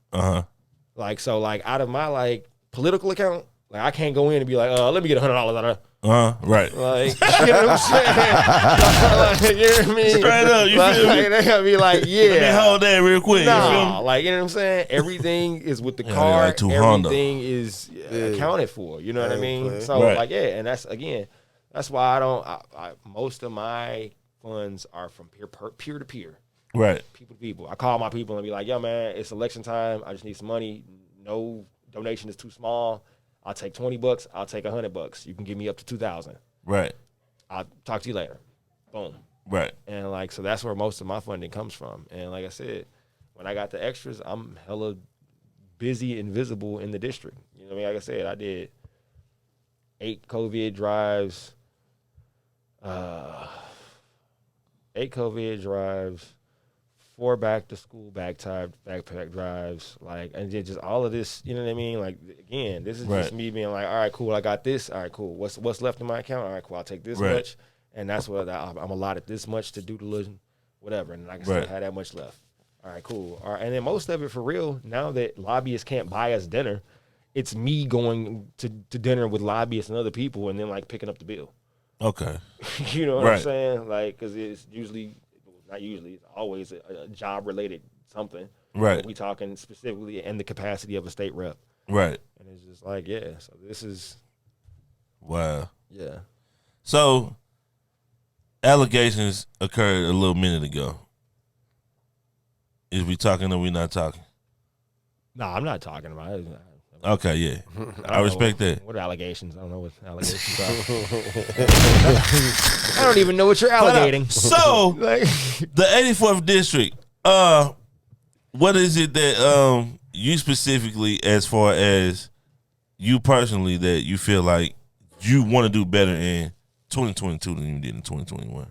Like, so like out of my like political account, like I can't go in and be like, let me get $100 out of. Right. Like, you know what I'm saying? Like, you know what I mean? Straight up, you like, feel me? They gotta be like, yeah. Let me hold that real quick. Nah, you feel me? like, you know what I'm saying? Everything is with the Yeah, card. like $200. Everything is accounted for. You know what I mean? So, like, yeah, and that's why I don't. Most of my funds are from peer to peer. Right. People to people. I call my people and be like, yo, man, it's election time. I just need some money. No donation is too small. I'll take $20. I'll take $100. You can give me up to 2,000. Right. I'll talk to you later. Boom. Right. And like, so that's where most of my funding comes from. And like I said, when I got the extras, I'm hella busy and visible in the district. You know what I mean? Like I said, I did 8 COVID drives, 4 back to school backpack drives, like, and just all of this, you know what I mean? Like, again, this is just me being like, all right, cool, I got this. All right, cool. What's left in my account? All right, cool, I'll take this much, and that's what I'm allotted this much to do the whatever, and I can still have that much left. All right, cool. All right, and then most of it for real. Now that lobbyists can't buy us dinner, it's me going to dinner with lobbyists and other people, and then like picking up the bill. Okay. You know what I'm saying? Like, because it's usually. Not usually, it's always a job-related something. Right. But we talking specifically in the capacity of a state rep. Right. And it's just like, yeah, so this is... Wow. Yeah. So, allegations occurred a little minute ago. Is we talking or we not talking? No, I'm not talking about it. Okay, yeah. I respect that. What are allegations? I don't know what allegations are. I don't even know what you're alligating. So, the 84th district, what is it that you specifically, as far as you personally, that you feel like you want to do better in 2022 than you did in 2021?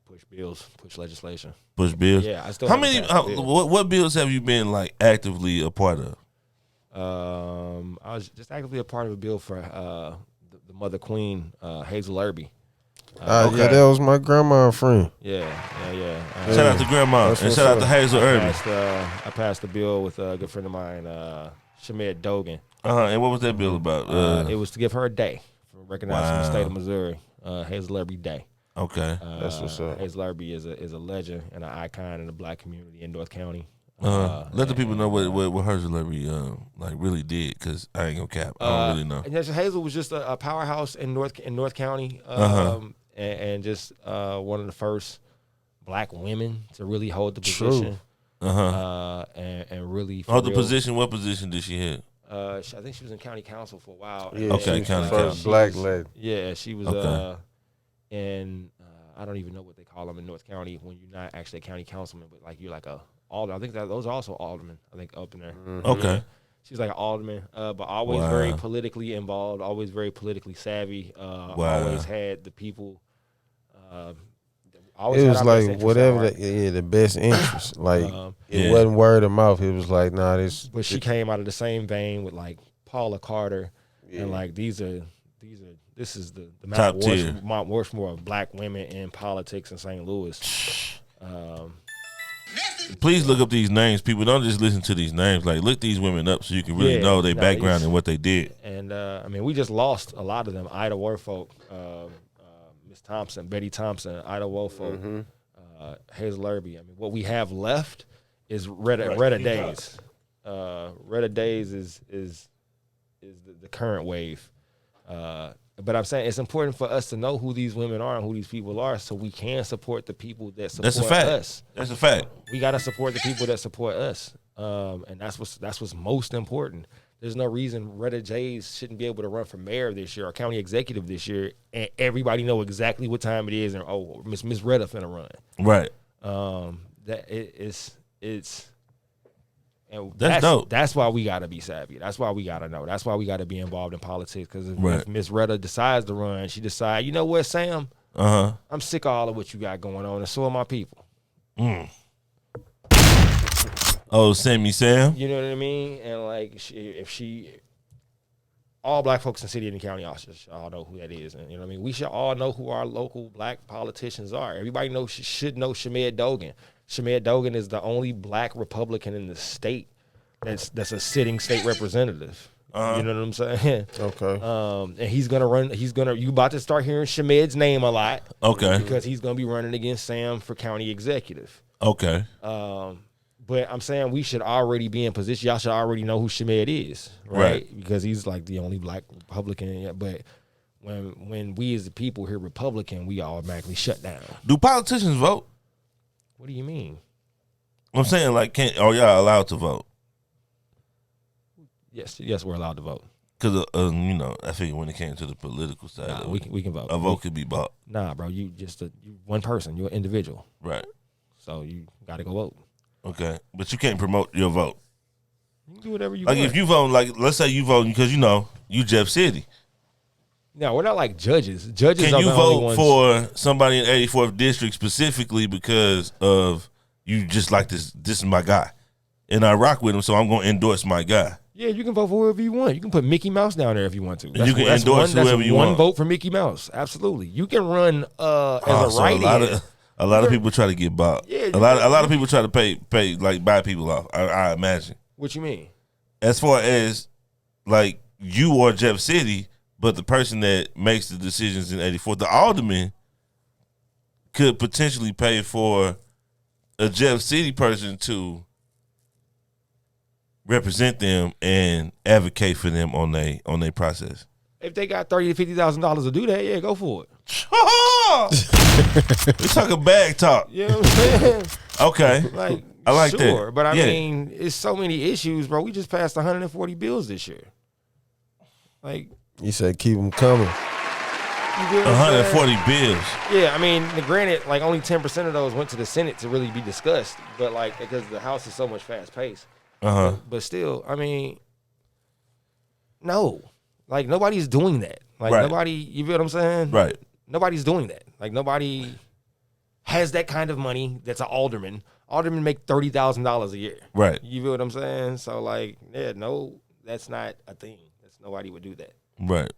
Push bills, push legislation. Push bills? Yeah, I still How many, what bills have you been like actively a part of? I was just actively a part of a bill for the mother queen, Hazel Irby. Yeah, that was my grandma friend. Yeah. Shout out to grandma and shout out to Hazel Irby. I passed a bill with a good friend of mine, Shamed Dogan. And what was that bill about? It was to give her a day for recognizing the state of Missouri, Hazel Irby Day. Okay, that's what's up. Hazel Irby is a legend and an icon in the black community in North County. Let the people know what her celebrity like really did, because I ain't gonna cap. I don't really know. And Hazel was just a powerhouse in North County, and just one of the first black women to really hold the position. And really hold the position. What position did she have? I think she was in county council for a while. Yeah, okay, county council. Black lady. Yeah, she was in I don't even know what they call them in North County when you're not actually a county councilman, but like you're like a alderman. I think those are also aldermen. I think up in there. Okay. Yeah. She's like an alderman, but always very politically involved, always very politically savvy. Always had the people. It was like whatever the best interest. Like it wasn't word of mouth. It was like this. But she came out of the same vein with like Paula Carter, and like this is the Mount Rushmore of black women in politics in St. Louis. Please look up these names, people. Don't just listen to these names. Like, look these women up so you can really know their background and what they did. And I mean, we just lost a lot of them. Ida Warfolk, Miss Thompson, Betty Thompson, Ida Warfolk, Hazel Irby. I mean, what we have left is Retta Days. Retta Days is the current wave. But I'm saying it's important for us to know who these women are and who these people are, so we can support the people that support us. That's a fact. We gotta support the people that support us, and that's what's most important. There's no reason Retta Jays shouldn't be able to run for mayor this year or county executive this year, and everybody know exactly what time it is, and Miss Retta finna run. Right. That it's and that's dope. That's why we gotta be savvy. That's why we gotta know. That's why we gotta be involved in politics. Because if Miss Retta decides to run, she decide, you know what, Sam? I'm sick of all of what you got going on, and so are my people. Oh, Sammy Sam. You know what I mean? And like, all black folks in the city and the county all know who that is. And you know what I mean? We should all know who our local black politicians are. Everybody should know Shamed Dogan. Shamed Dogan is the only black Republican in the state that's a sitting state representative. You know what I'm saying? Okay. And he's gonna run. You about to start hearing Shamed's name a lot. Okay. Because he's gonna be running against Sam for county executive. Okay. But I'm saying we should already be in position. Y'all should already know who Shamed is, right? Because he's like the only black Republican. But when we as the people hear Republican, we automatically shut down. Do politicians vote? What do you mean? I'm saying, like, are y'all allowed to vote? Yes, we're allowed to vote. Because, you know, I figure when it came to the political side, we can vote. A vote could be bought. Nah, bro, you one person. You're an individual. Right. So you got to go vote. Okay, but you can't promote your vote. You can do whatever you want. Like if you vote, like let's say you vote because you Jeff City. No, we're not like judges. Judges can are you the vote only ones. for somebody in 84th district specifically because of you just like this? This is my guy, and I rock with him, so I'm going to endorse my guy. Yeah, you can vote for whoever you want. You can put Mickey Mouse down there if you want to. You can endorse whoever you want. One vote for Mickey Mouse. Absolutely, you can run as a write-in. A lot of people try to get bought. Yeah, a lot of people try to pay like buy people off. I imagine. What you mean? As far as like you or Jeff City, but the person that makes the decisions in 84, the alderman could potentially pay for a Jeff City person to represent them and advocate for them on their process. If they got $30,000 to $50,000 to do that, yeah, go for it. We talking bag talk. You know what I'm saying? Okay. Like, I like sure, that. But I mean, it's so many issues, bro. We just passed 140 bills this year. Like, you said keep them coming. 140 bills. Yeah, I mean, granted, like only 10% of those went to the Senate to really be discussed, but like because the House is so much fast paced. But still, I mean, no, like nobody's doing that. Like nobody, you feel what I'm saying? Right. Nobody's doing that. Like nobody has that kind of money. That's an alderman. Aldermen make $30,000 a year. Right. You feel what I'm saying? So like, yeah, no, that's not a thing. Nobody would do that. Right.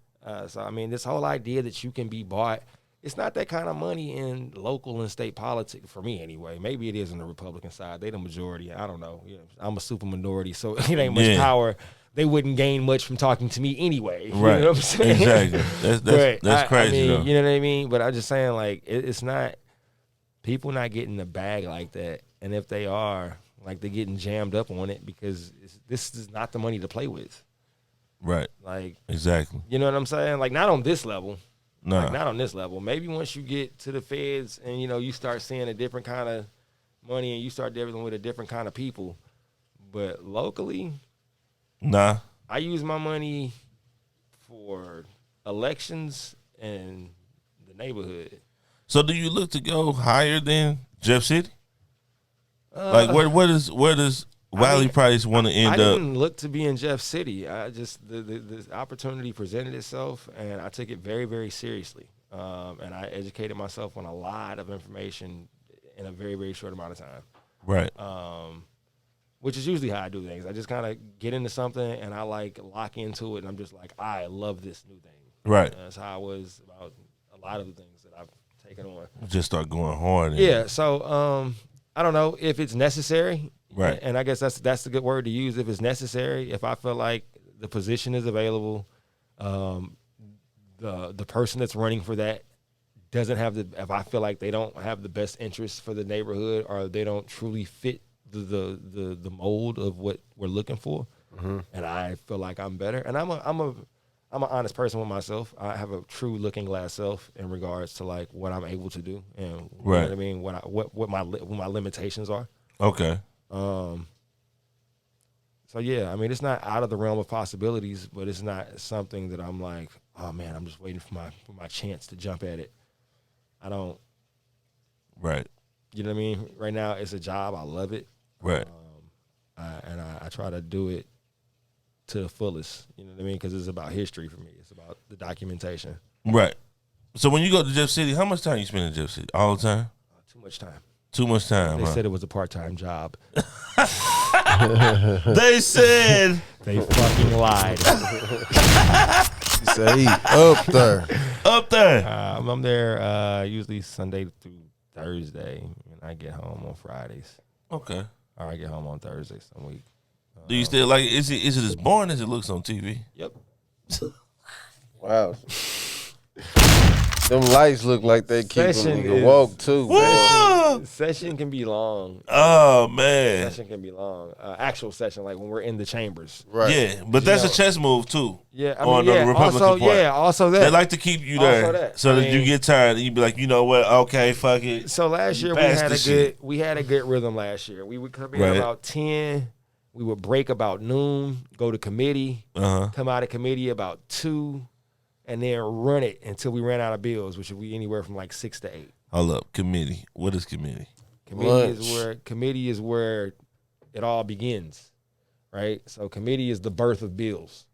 So I mean, this whole idea that you can be bought, it's not that kind of money in local and state politics for me anyway. Maybe it is on the Republican side. They the majority. I don't know. You know, I'm a super minority, so it ain't much power. They wouldn't gain much from talking to me anyway. Right. You know what I'm saying? Exactly. That's crazy. I mean, though. you know what I mean? But I'm just saying, like, it's not people not getting the bag like that. And if they are, like, they're getting jammed up on it because this is not the money to play with. Right. Like, exactly. You know what I'm saying? Like, not on this level. No. Like, not on this level. Maybe once you get to the feds and, you know, you start seeing a different kind of money and you start dealing with a different kind of people. But locally, nah. I use my money for elections and the neighborhood. So do you look to go higher than Jeff City? Like, where does Wiley Price want to end up? I didn't look to be in Jeff City. I just the opportunity presented itself, and I took it very, very seriously. And I educated myself on a lot of information in a very, very short amount of time. Right. Which is usually how I do things. I just kind of get into something, and I like lock into it, and I'm just like, I love this new thing. Right. That's how I was about a lot of the things that I've taken on. Just start going hard. Yeah. So I don't know if it's necessary. Right. And I guess that's the good word to use. If it's necessary, if I feel like the position is available, the person that's running for that doesn't have if I feel like they don't have the best interest for the neighborhood or they don't truly fit the mold of what we're looking for, and I feel like I'm better, and I'm an honest person with myself. I have a true looking glass self in regards to like what I'm able to do and you know what I mean, what my limitations are. Okay. So yeah, I mean, it's not out of the realm of possibilities, but it's not something that I'm like, oh man, I'm just waiting for my chance to jump at it. I don't. Right. You know what I mean? Right now, it's a job. I love it. Right. I try to do it to the fullest. You know what I mean? Because it's about history for me. It's about the documentation. Right. So when you go to Jeff City, how much time you spend in Jeff City? All the time? Too much time. Too much time. They said it was a part-time job. They said. They fucking lied. You say he up there. Up there. I'm there usually Sunday through Thursday, and I get home on Fridays. Okay. Or I get home on Thursday some week. Do you still like? Is it as boring as it looks on TV? Yep. Wow. Them lights look like they keep Session them is- woke too. Whoa! Session can be long. Oh man. Session can be long. Actual session, like when we're in the chambers. Right. Yeah, but that's a chess move too. Yeah, I On mean, the yeah. Republican Also, part. yeah. Also that. They like to keep you there Also that. so I that you mean- get tired and you be like, you know what? Okay, fuck it. So last year Pass the shit. we had a good rhythm last year. We would come in Right. about 10. We would break about noon, go to committee, come out of committee about 2, and then run it until we ran out of bills, which would be anywhere from like 6 to 8. Hold up, committee. What is committee? Committee is where it all begins, right? So committee is the birth of bills.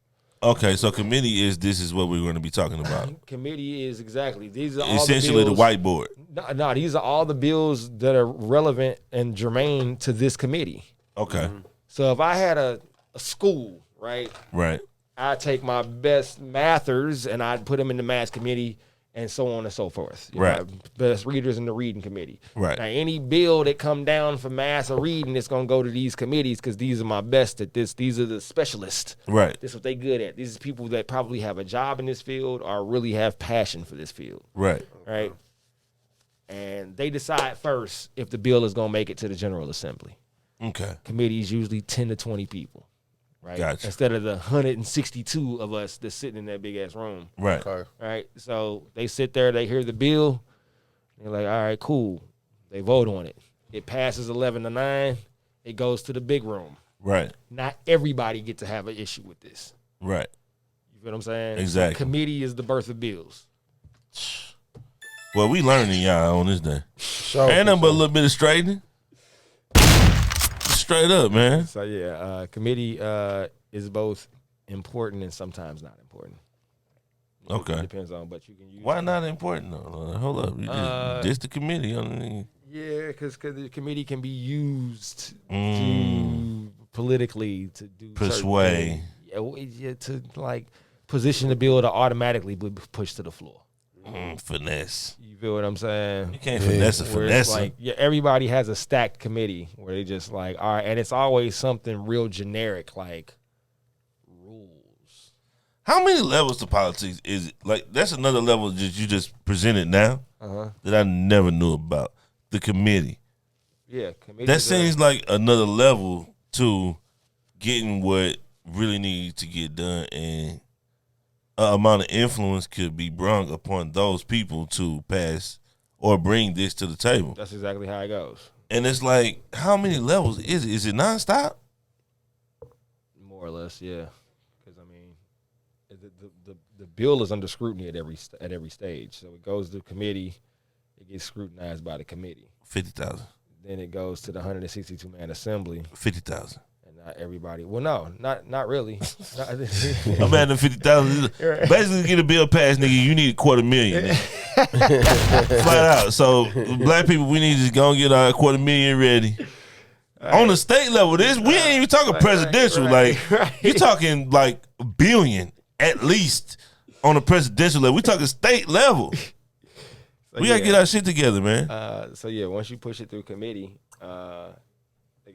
Okay, so committee is this is what we're going to be talking about. Committee is exactly these are all Essentially the the bills. whiteboard. No, these are all the bills that are relevant and germane to this committee. Okay, So if I had a school, right, right. I'd take my best mathers and I'd put them in the math committee and so on and so forth. You Right. know, best readers in the reading committee. Right. Now, any bill that come down for math or reading, it's going to go to these committees because these are my best at this. These are the specialists. Right, This is what they good at. These are people that probably have a job in this field or really have passion for this field, right. right? And they decide first if the bill is going to make it to the General Assembly. Okay, Committees usually 10 to 20 people, right? Gotcha. Instead of the 162 of us that's sitting in that big ass room, right. Okay. right? So they sit there, they hear the bill, they're like, all right, cool. They vote on it. It passes 11 to 9. It goes to the big room. Right, Not everybody get to have an issue with this. right. You feel what I'm saying? Exactly. So committee is the birth of bills. Well, we learning y'all on this day. Sure. Ain't nothing but a little bit of straightening. Straight up, man. So yeah, committee is both important and sometimes not important. Okay. It depends on, but you can use. Why not important though? Hold up. You just the committee. Yeah, because the committee can be used Mm. to politically to do certain Persuade. things. Yeah, to like position the bill to automatically be pushed to the floor. Finesse. You feel what I'm saying? You can't finesse a Where it's finesse. like, yeah, everybody has a stacked committee where they just like, all right, and it's always something real generic like rules. How many levels to politics is it? Like, that's another level that you just presented now that I never knew about. The committee. Yeah, committee. That seems like another level to getting what really needs to get done, and an amount of influence could be brung upon those people to pass or bring this to the table. That's exactly how it goes. And it's like, how many levels is it? Is it nonstop? More or less, yeah. Because I mean, the bill is under scrutiny at every stage. So it goes to committee, it gets scrutinized by the committee. 50,000. Then it goes to the 162-man assembly, 50,000. and not everybody. Well, no, not really. I'm at the 50,000. Basically, to get a bill passed, nigga, you need $250,000. nigga. Flat out. So, black people, we need to just go and get our $250,000 ready. On the state level, we ain't even talking presidential. right. You're talking like billion at least on the presidential level. We talking state level. We gotta get our shit together, man. So yeah, once you push it through committee, like I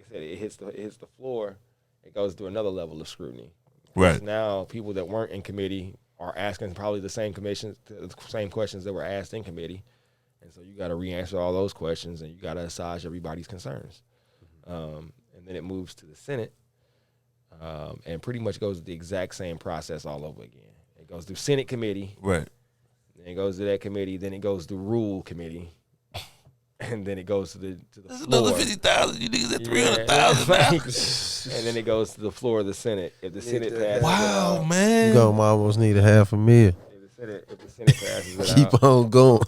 said, it hits the floor. It goes through another level of scrutiny. Right. Now, people that weren't in committee are asking probably the same questions that were asked in committee, and so you got to re-answer all those questions, and you got to assuage everybody's concerns. And then it moves to the Senate, and pretty much goes the exact same process all over again. It goes through Senate committee, Right. then it goes to that committee, then it goes to Rule committee, and then it goes to the That's floor. another 50,000. You niggas at 300,000 now. And then it goes to the floor of the Senate. If the Senate passes, Wow, man. You gonna almost need $500,000. if the Senate passes it Keep out, on going.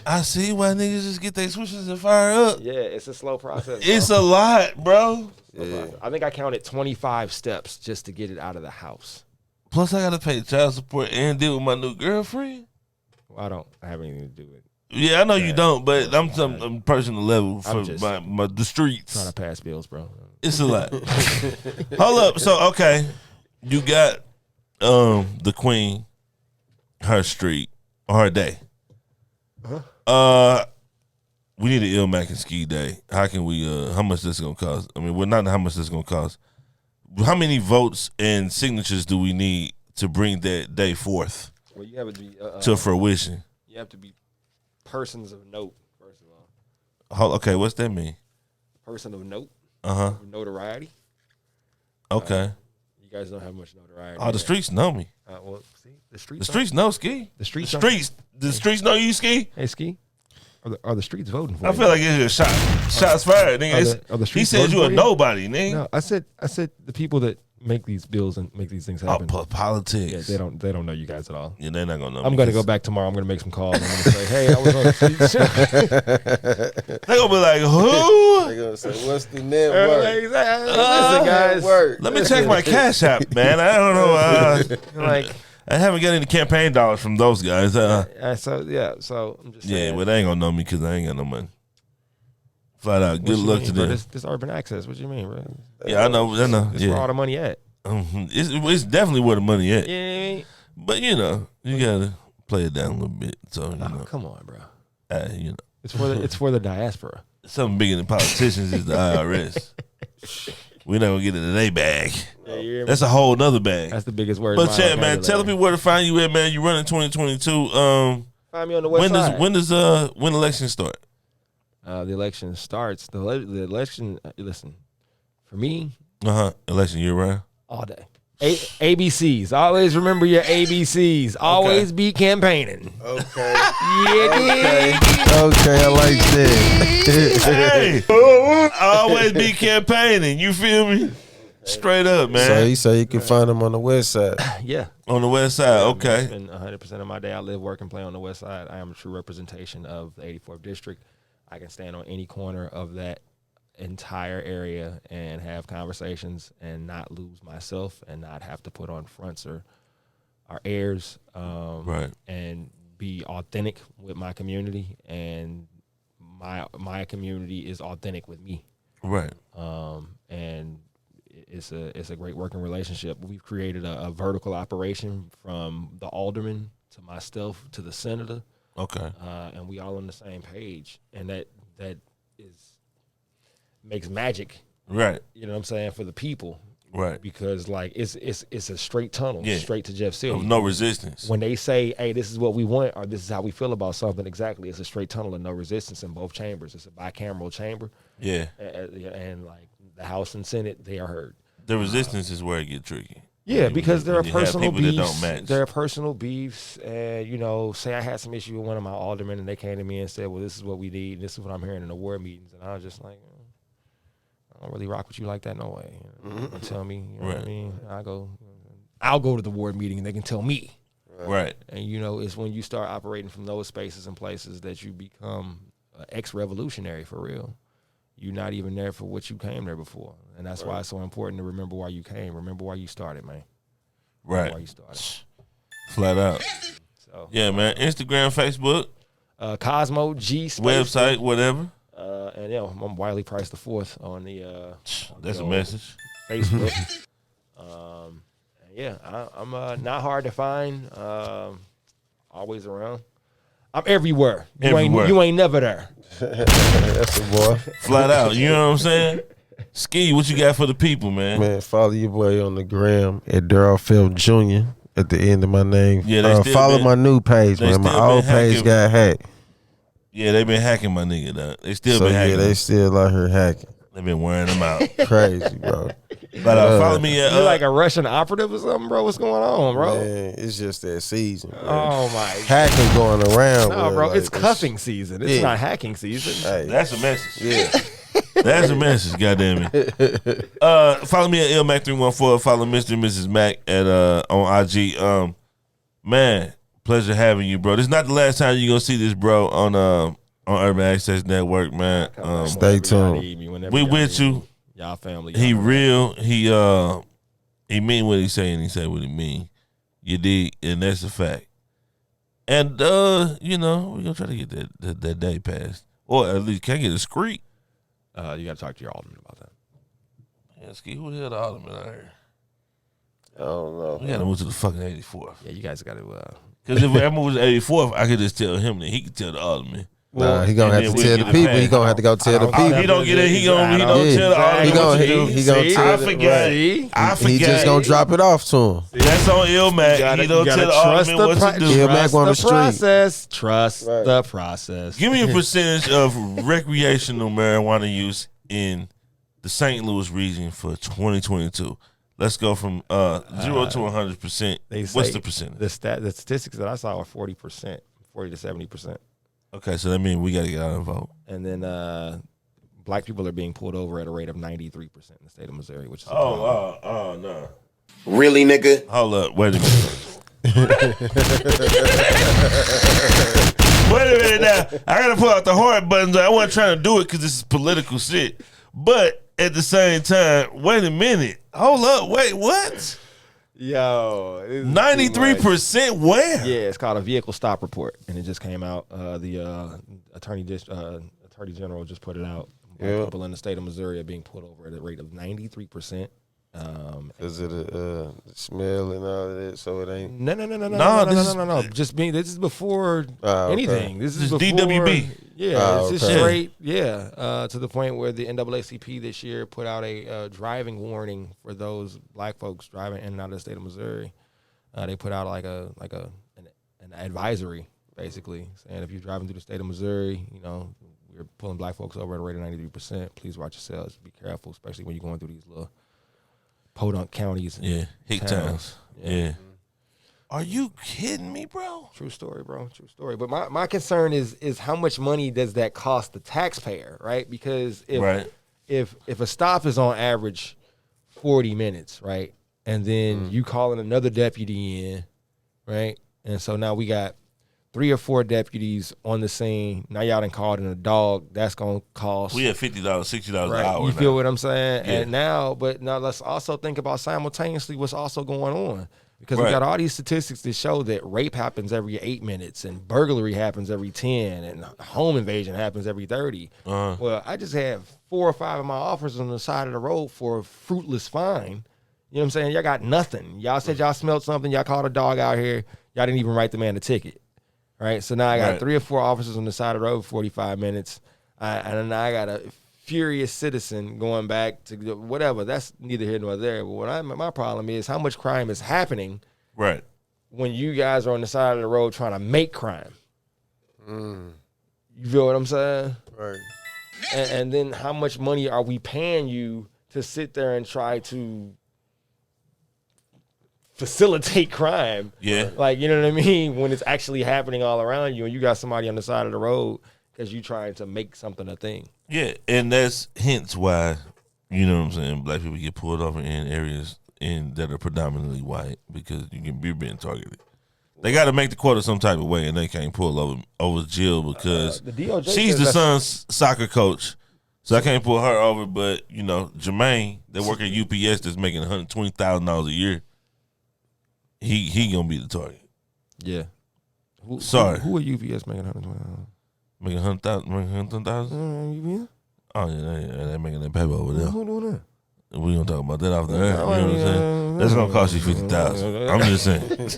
I see why niggas just get their switches and fire up. yeah, it's a slow process. It's bro. a lot, bro. Yeah. I think I counted 25 steps just to get it out of the house. Plus, I gotta pay child support and deal with my new girlfriend. Well, I have anything to do with Yeah, I know you don't, but I'm some personal level for just the streets. trying to pass bills, bro. It's a lot. Hold up. So okay, you got the queen, her street, or her day. We need an ILLMAC and ski day. How can we? How much this gonna cost? I mean, well, not how much this gonna cost. How many votes and signatures do we need to bring that day forth Well, you have to be to fruition? you have to be persons of note first of all. Okay, what's that mean? Person of note, notoriety. Okay. You guys don't have much notoriety. Oh, the streets know me. Well, see, the The streets know ski. The streets. The streets know you ski. Hey, Ski. Are the streets voting for I you? feel like it's just shots fired, nigga. Are the He streets said voting you a for you? nobody, nigga. No, I said the people that make these bills and make these things Oh, happen. politics. Yeah, they don't know you guys at all. Yeah, they're not gonna know. I'm gonna go back tomorrow. I'm gonna make some calls. I'm gonna say, hey, I was on the streets. They're gonna be like, who? They gonna say, what's the network? Listen, guys. Let me check my Cash App, man. I don't know. Like, I haven't got any campaign dollars from those guys. so I'm just saying. Yeah, but they ain't gonna know me because I ain't got no money. Flat out. What Good you luck mean, to bro? them. This urban access. What you mean, bro? Yeah, I know. It's where all Yeah, the money at. it's definitely where the money at. You know what I mean? But you know, you gotta play it down a little bit. So you know, Come on, bro. you know, It's for the diaspora. something bigger than politicians is the IRS. We're not gonna get into their bag. That's a whole nother bag. That's the biggest word. But yeah, man, tell the people where to find you at, man. You running 2022. Find me on the west side. When elections start? The election starts. The election. Listen, for me, Election year round. all day. ABCs. Always remember your ABCs. Always be campaigning. Okay. Yeah, Okay, I like that. Hey, always be campaigning. You feel me? Straight up, man. So he said you can find him on the west side. yeah. On the west side, okay. Spend 100% of my day. I live, work, and play on the west side. I am a true representation of the 84th district. I can stand on any corner of that entire area and have conversations and not lose myself and not have to put on fronts or airs. Right. And be authentic with my community, and my community is authentic with me. Right. And it's a great working relationship. We've created a vertical operation from the alderman to myself to the senator. Okay. And we all on the same page, and that makes magic. Right. You know what I'm saying, for the people. Right. Because like it's a straight tunnel straight to Jeff City. No resistance. When they say, hey, this is what we want, or this is how we feel about something, exactly, it's a straight tunnel and no resistance in both chambers. It's a bicameral chamber. Yeah. And like the House and Senate, they are heard. The resistance is where it get tricky. Yeah, because there are personal people that beefs. don't match. There are personal beefs, and say I had some issue with one of my aldermen, and they came to me and said, "Well, this is what we need. And this is what I'm hearing in the ward meetings," and I was just like, "I don't really rock with you like that, no way." And tell me, you know what I mean? I'll go to the ward meeting, and they can tell me. Right. And it's when you start operating from those spaces and places that you become ex-revolutionary for real. You're not even there for what you came there before. And that's why it's so important to remember why you came. Remember why you started, man. Right. Why you started. Flat out. So Yeah, man. Instagram, Facebook, Cosmo G space. website, whatever. And I'm Wiley Price the Fourth on the That's a message. Facebook. I'm not hard to find. Always around. I'm everywhere. You ain't never there. That's a boy. Flat out. You know what I'm saying? Ski, what you got for the people, man? Man, follow your boy on the gram at Darryl Phelps Jr. at the end of my name. Yeah, they still follow been- my new page, they man. My still old been page hacking. got hacked. Yeah, they been hacking my nigga, dog. They still So been hacking. yeah, they still out here hacking. They've been wearing them out. Crazy, bro. But follow me at You like a Russian operative or something, bro? What's going on, bro? Man, it's just that season, bro. Oh my! Hacking going around. No, bro, like, it's cuffing season. It's not hacking season. Hey, that's a message. yeah. That's a message, goddamn it. Follow me at ILLMAC314. Follow Mr. and Mrs. Mac at on IG. Man, pleasure having you, bro. This is not the last time you're gonna see this, bro, on Urban Access Network, man. Stay tuned. We with you. Y'all family. He real. He mean what he say and he say what he mean. You dig, and that's a fact. And you know, we're gonna try to get that day passed, or at least can I get a screek? You got to talk to your alderman about that. Yeah, Ski, who the hell the alderman out here? I don't know. We gotta move to the fucking 84th. Yeah, you guys got to. Because if I move to the 84th, I could just tell him that he could tell the alderman. Nah, he gonna have to tell the people. He gonna have to go tell the people. He don't get it. He don't tell the alderman. He gonna tell. I forgot. I forgot. He just gonna drop it off to him. That's on ILLMAC. He don't tell the alderman what to do. ILLMAC on the street. Trust the process. Give me a percentage of recreational marijuana use in the St. Louis region for 2022. Let's go from 0 to 100%. What's the percentage? The statistics that I saw were 40%, 40 to 70%. Okay, so that means we got to get out and vote. And then black people are being pulled over at a rate of 93% in the state of Missouri, which is no. Really, nigga? Hold up, wait a minute. Wait a minute now. I gotta pull out the hard buttons. I wasn't trying to do it because this is political shit. But at the same time, wait a minute. Hold up, wait, what? Yo, 93% where? Yeah, it's called a vehicle stop report, and it just came out. The attorney general just put it out. People in the state of Missouri are being pulled over at a rate of 93%. Is it a smell and all of that? So it ain't. No. Just being. This is before anything. This is before DWB. Yeah, it's just straight. Yeah, to the point where the NAACP this year put out a driving warning for those black folks driving in and out of the state of Missouri. They put out like an advisory, basically saying if you're driving through the state of Missouri, you know, we're pulling black folks over at a rate of 93%. Please watch yourselves. Be careful, especially when you're going through these little podunk counties. Yeah, hick towns. Yeah. Are you kidding me, bro? True story, bro. True story. But my concern is how much money does that cost the taxpayer, right? Because if a stop is on average 40 minutes, right, and then you calling another deputy in, right, and so now we got 3 or 4 deputies on the scene. Now y'all done called in a dog. That's gonna cost. We have $50, $60 an hour. You feel what I'm saying? Yeah. And now let's also think about simultaneously what's also going on. Because we got all these statistics that show that rape happens every 8 minutes and burglary happens every 10 and home invasion happens every 30. Well, I just had 4 or 5 of my officers on the side of the road for a fruitless fine. You know what I'm saying? Y'all got nothing. Y'all said y'all smelled something. Y'all caught a dog out here. Y'all didn't even write the man a ticket. Right? So now I got 3 or 4 officers on the side of the road for 45 minutes. And now I got a furious citizen going back to whatever. That's neither here nor there. But my problem is how much crime is happening when you guys are on the side of the road trying to make crime. You feel what I'm saying? Right. And then how much money are we paying you to sit there and try to facilitate crime? Yeah. Like, you know what I mean? When it's actually happening all around you and you got somebody on the side of the road because you trying to make something a thing. Yeah, and that's hence why, you know what I'm saying, black people get pulled over in areas that are predominantly white because you're being targeted. They got to make the quota some type of way, and they can't pull over Jill because she's the son's soccer coach. So I can't pull her over, but, you know, Jermaine, that work at UPS that's making $120,000 a year, he going to be the target. Yeah. Sorry. Who at UPS making $120,000? Making $100,000? Oh, yeah, they're making that paper over there. Who doing that? We gonna talk about that after that. You know what I'm saying? That's gonna cost you $50,000. I'm just saying. That's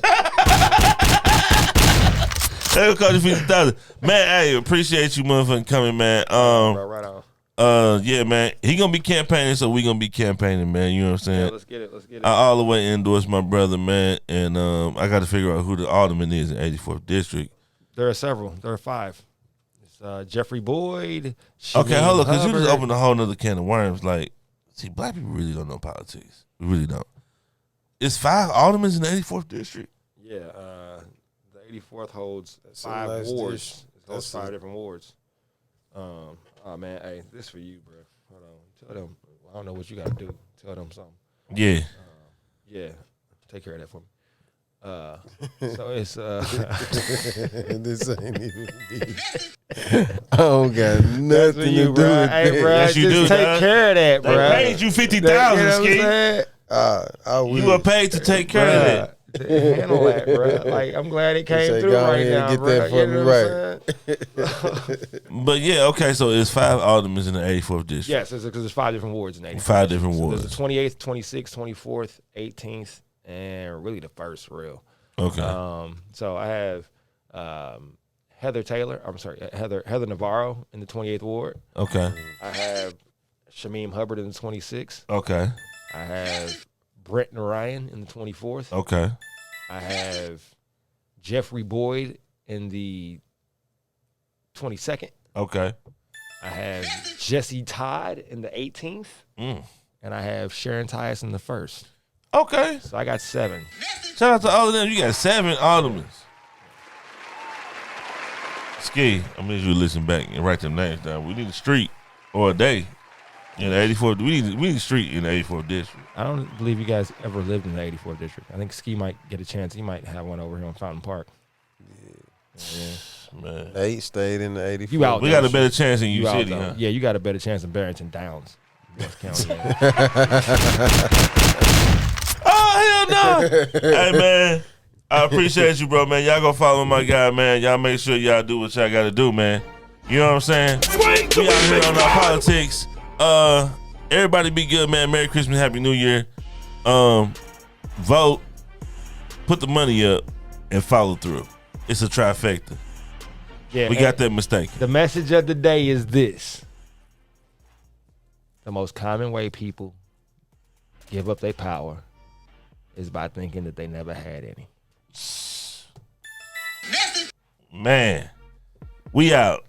gonna cost you $50,000. Man, hey, appreciate you motherfucking coming, man. Right on. Yeah, man. He gonna be campaigning, so we gonna be campaigning, man. You know what I'm saying? Yeah, let's get it. I all the way endorse my brother, man, and I got to figure out who the alderman is in 84th District. There are several. There are 5. It's Jeffrey Boyd. Okay, hold on, because you just Hubbard. opened a whole nother can of worms. Like, see, black people really don't know politics. We really don't. It's 5 aldermen in the 84th district. Yeah, the 84th holds That's a 5 nice wards. dish. It holds That's 5 different wards. Oh man, hey, this for you, bro. Hold on, tell them. I don't know what you got to do. Tell them something. Yeah. Yeah, take care of that for me. So it's This ain't even me. I don't got nothing to do with Hey, that. bro, Yes, you just do, take dog. care of that, bro. They paid you $50,000, Ski. I You were paid to take care of that. To handle that, bro. Like, I'm glad it came say, through go right ahead and now, get bro. that for You me know what I'm saying? But yeah, okay, so it's 5 aldermen in the 84th district. Yes, because there's 5 different wards in 84. 5 different So wards. there's the 28th, 26th, 24th, 18th, and really the first real. Okay. So I have Heather Navarro in the 28th ward. Okay. I have Shameem Hubbard in the 26th. Okay. I have Brent Narayan in the 24th. Okay. I have Jeffrey Boyd in the 22nd. Okay. I have Jesse Todd in the 18th. Mm. And I have Sharon Tyus in the 1st. Okay. So I got 7. Shout out to all of them. You got 7 aldermen. Ski, I need you to listen back and write them names down. We need a street or a day in the 84th. We need a street in the 84th district. I don't believe you guys ever lived in the 84th district. I think Ski might get a chance. He might have one over here on Fountain Park. Yeah. Man. Nate stayed in the 84th. You out We there, got a better chance in you out city, though. huh? Yeah, you got a better chance in Barrington Downs. West County. Oh, hell no. Hey, man. I appreciate you, bro, man. Y'all go follow my guy, man. Y'all make sure y'all do what y'all got to do, man. You know what I'm saying? We out here on our politics. Everybody be good, man. Merry Christmas, Happy New Year. Vote, put the money up, and follow through. It's a trifecta. Yeah, We got that mistaken. The message of the day is this. The most common way people give up their power is by thinking that they never had any. Man, we out.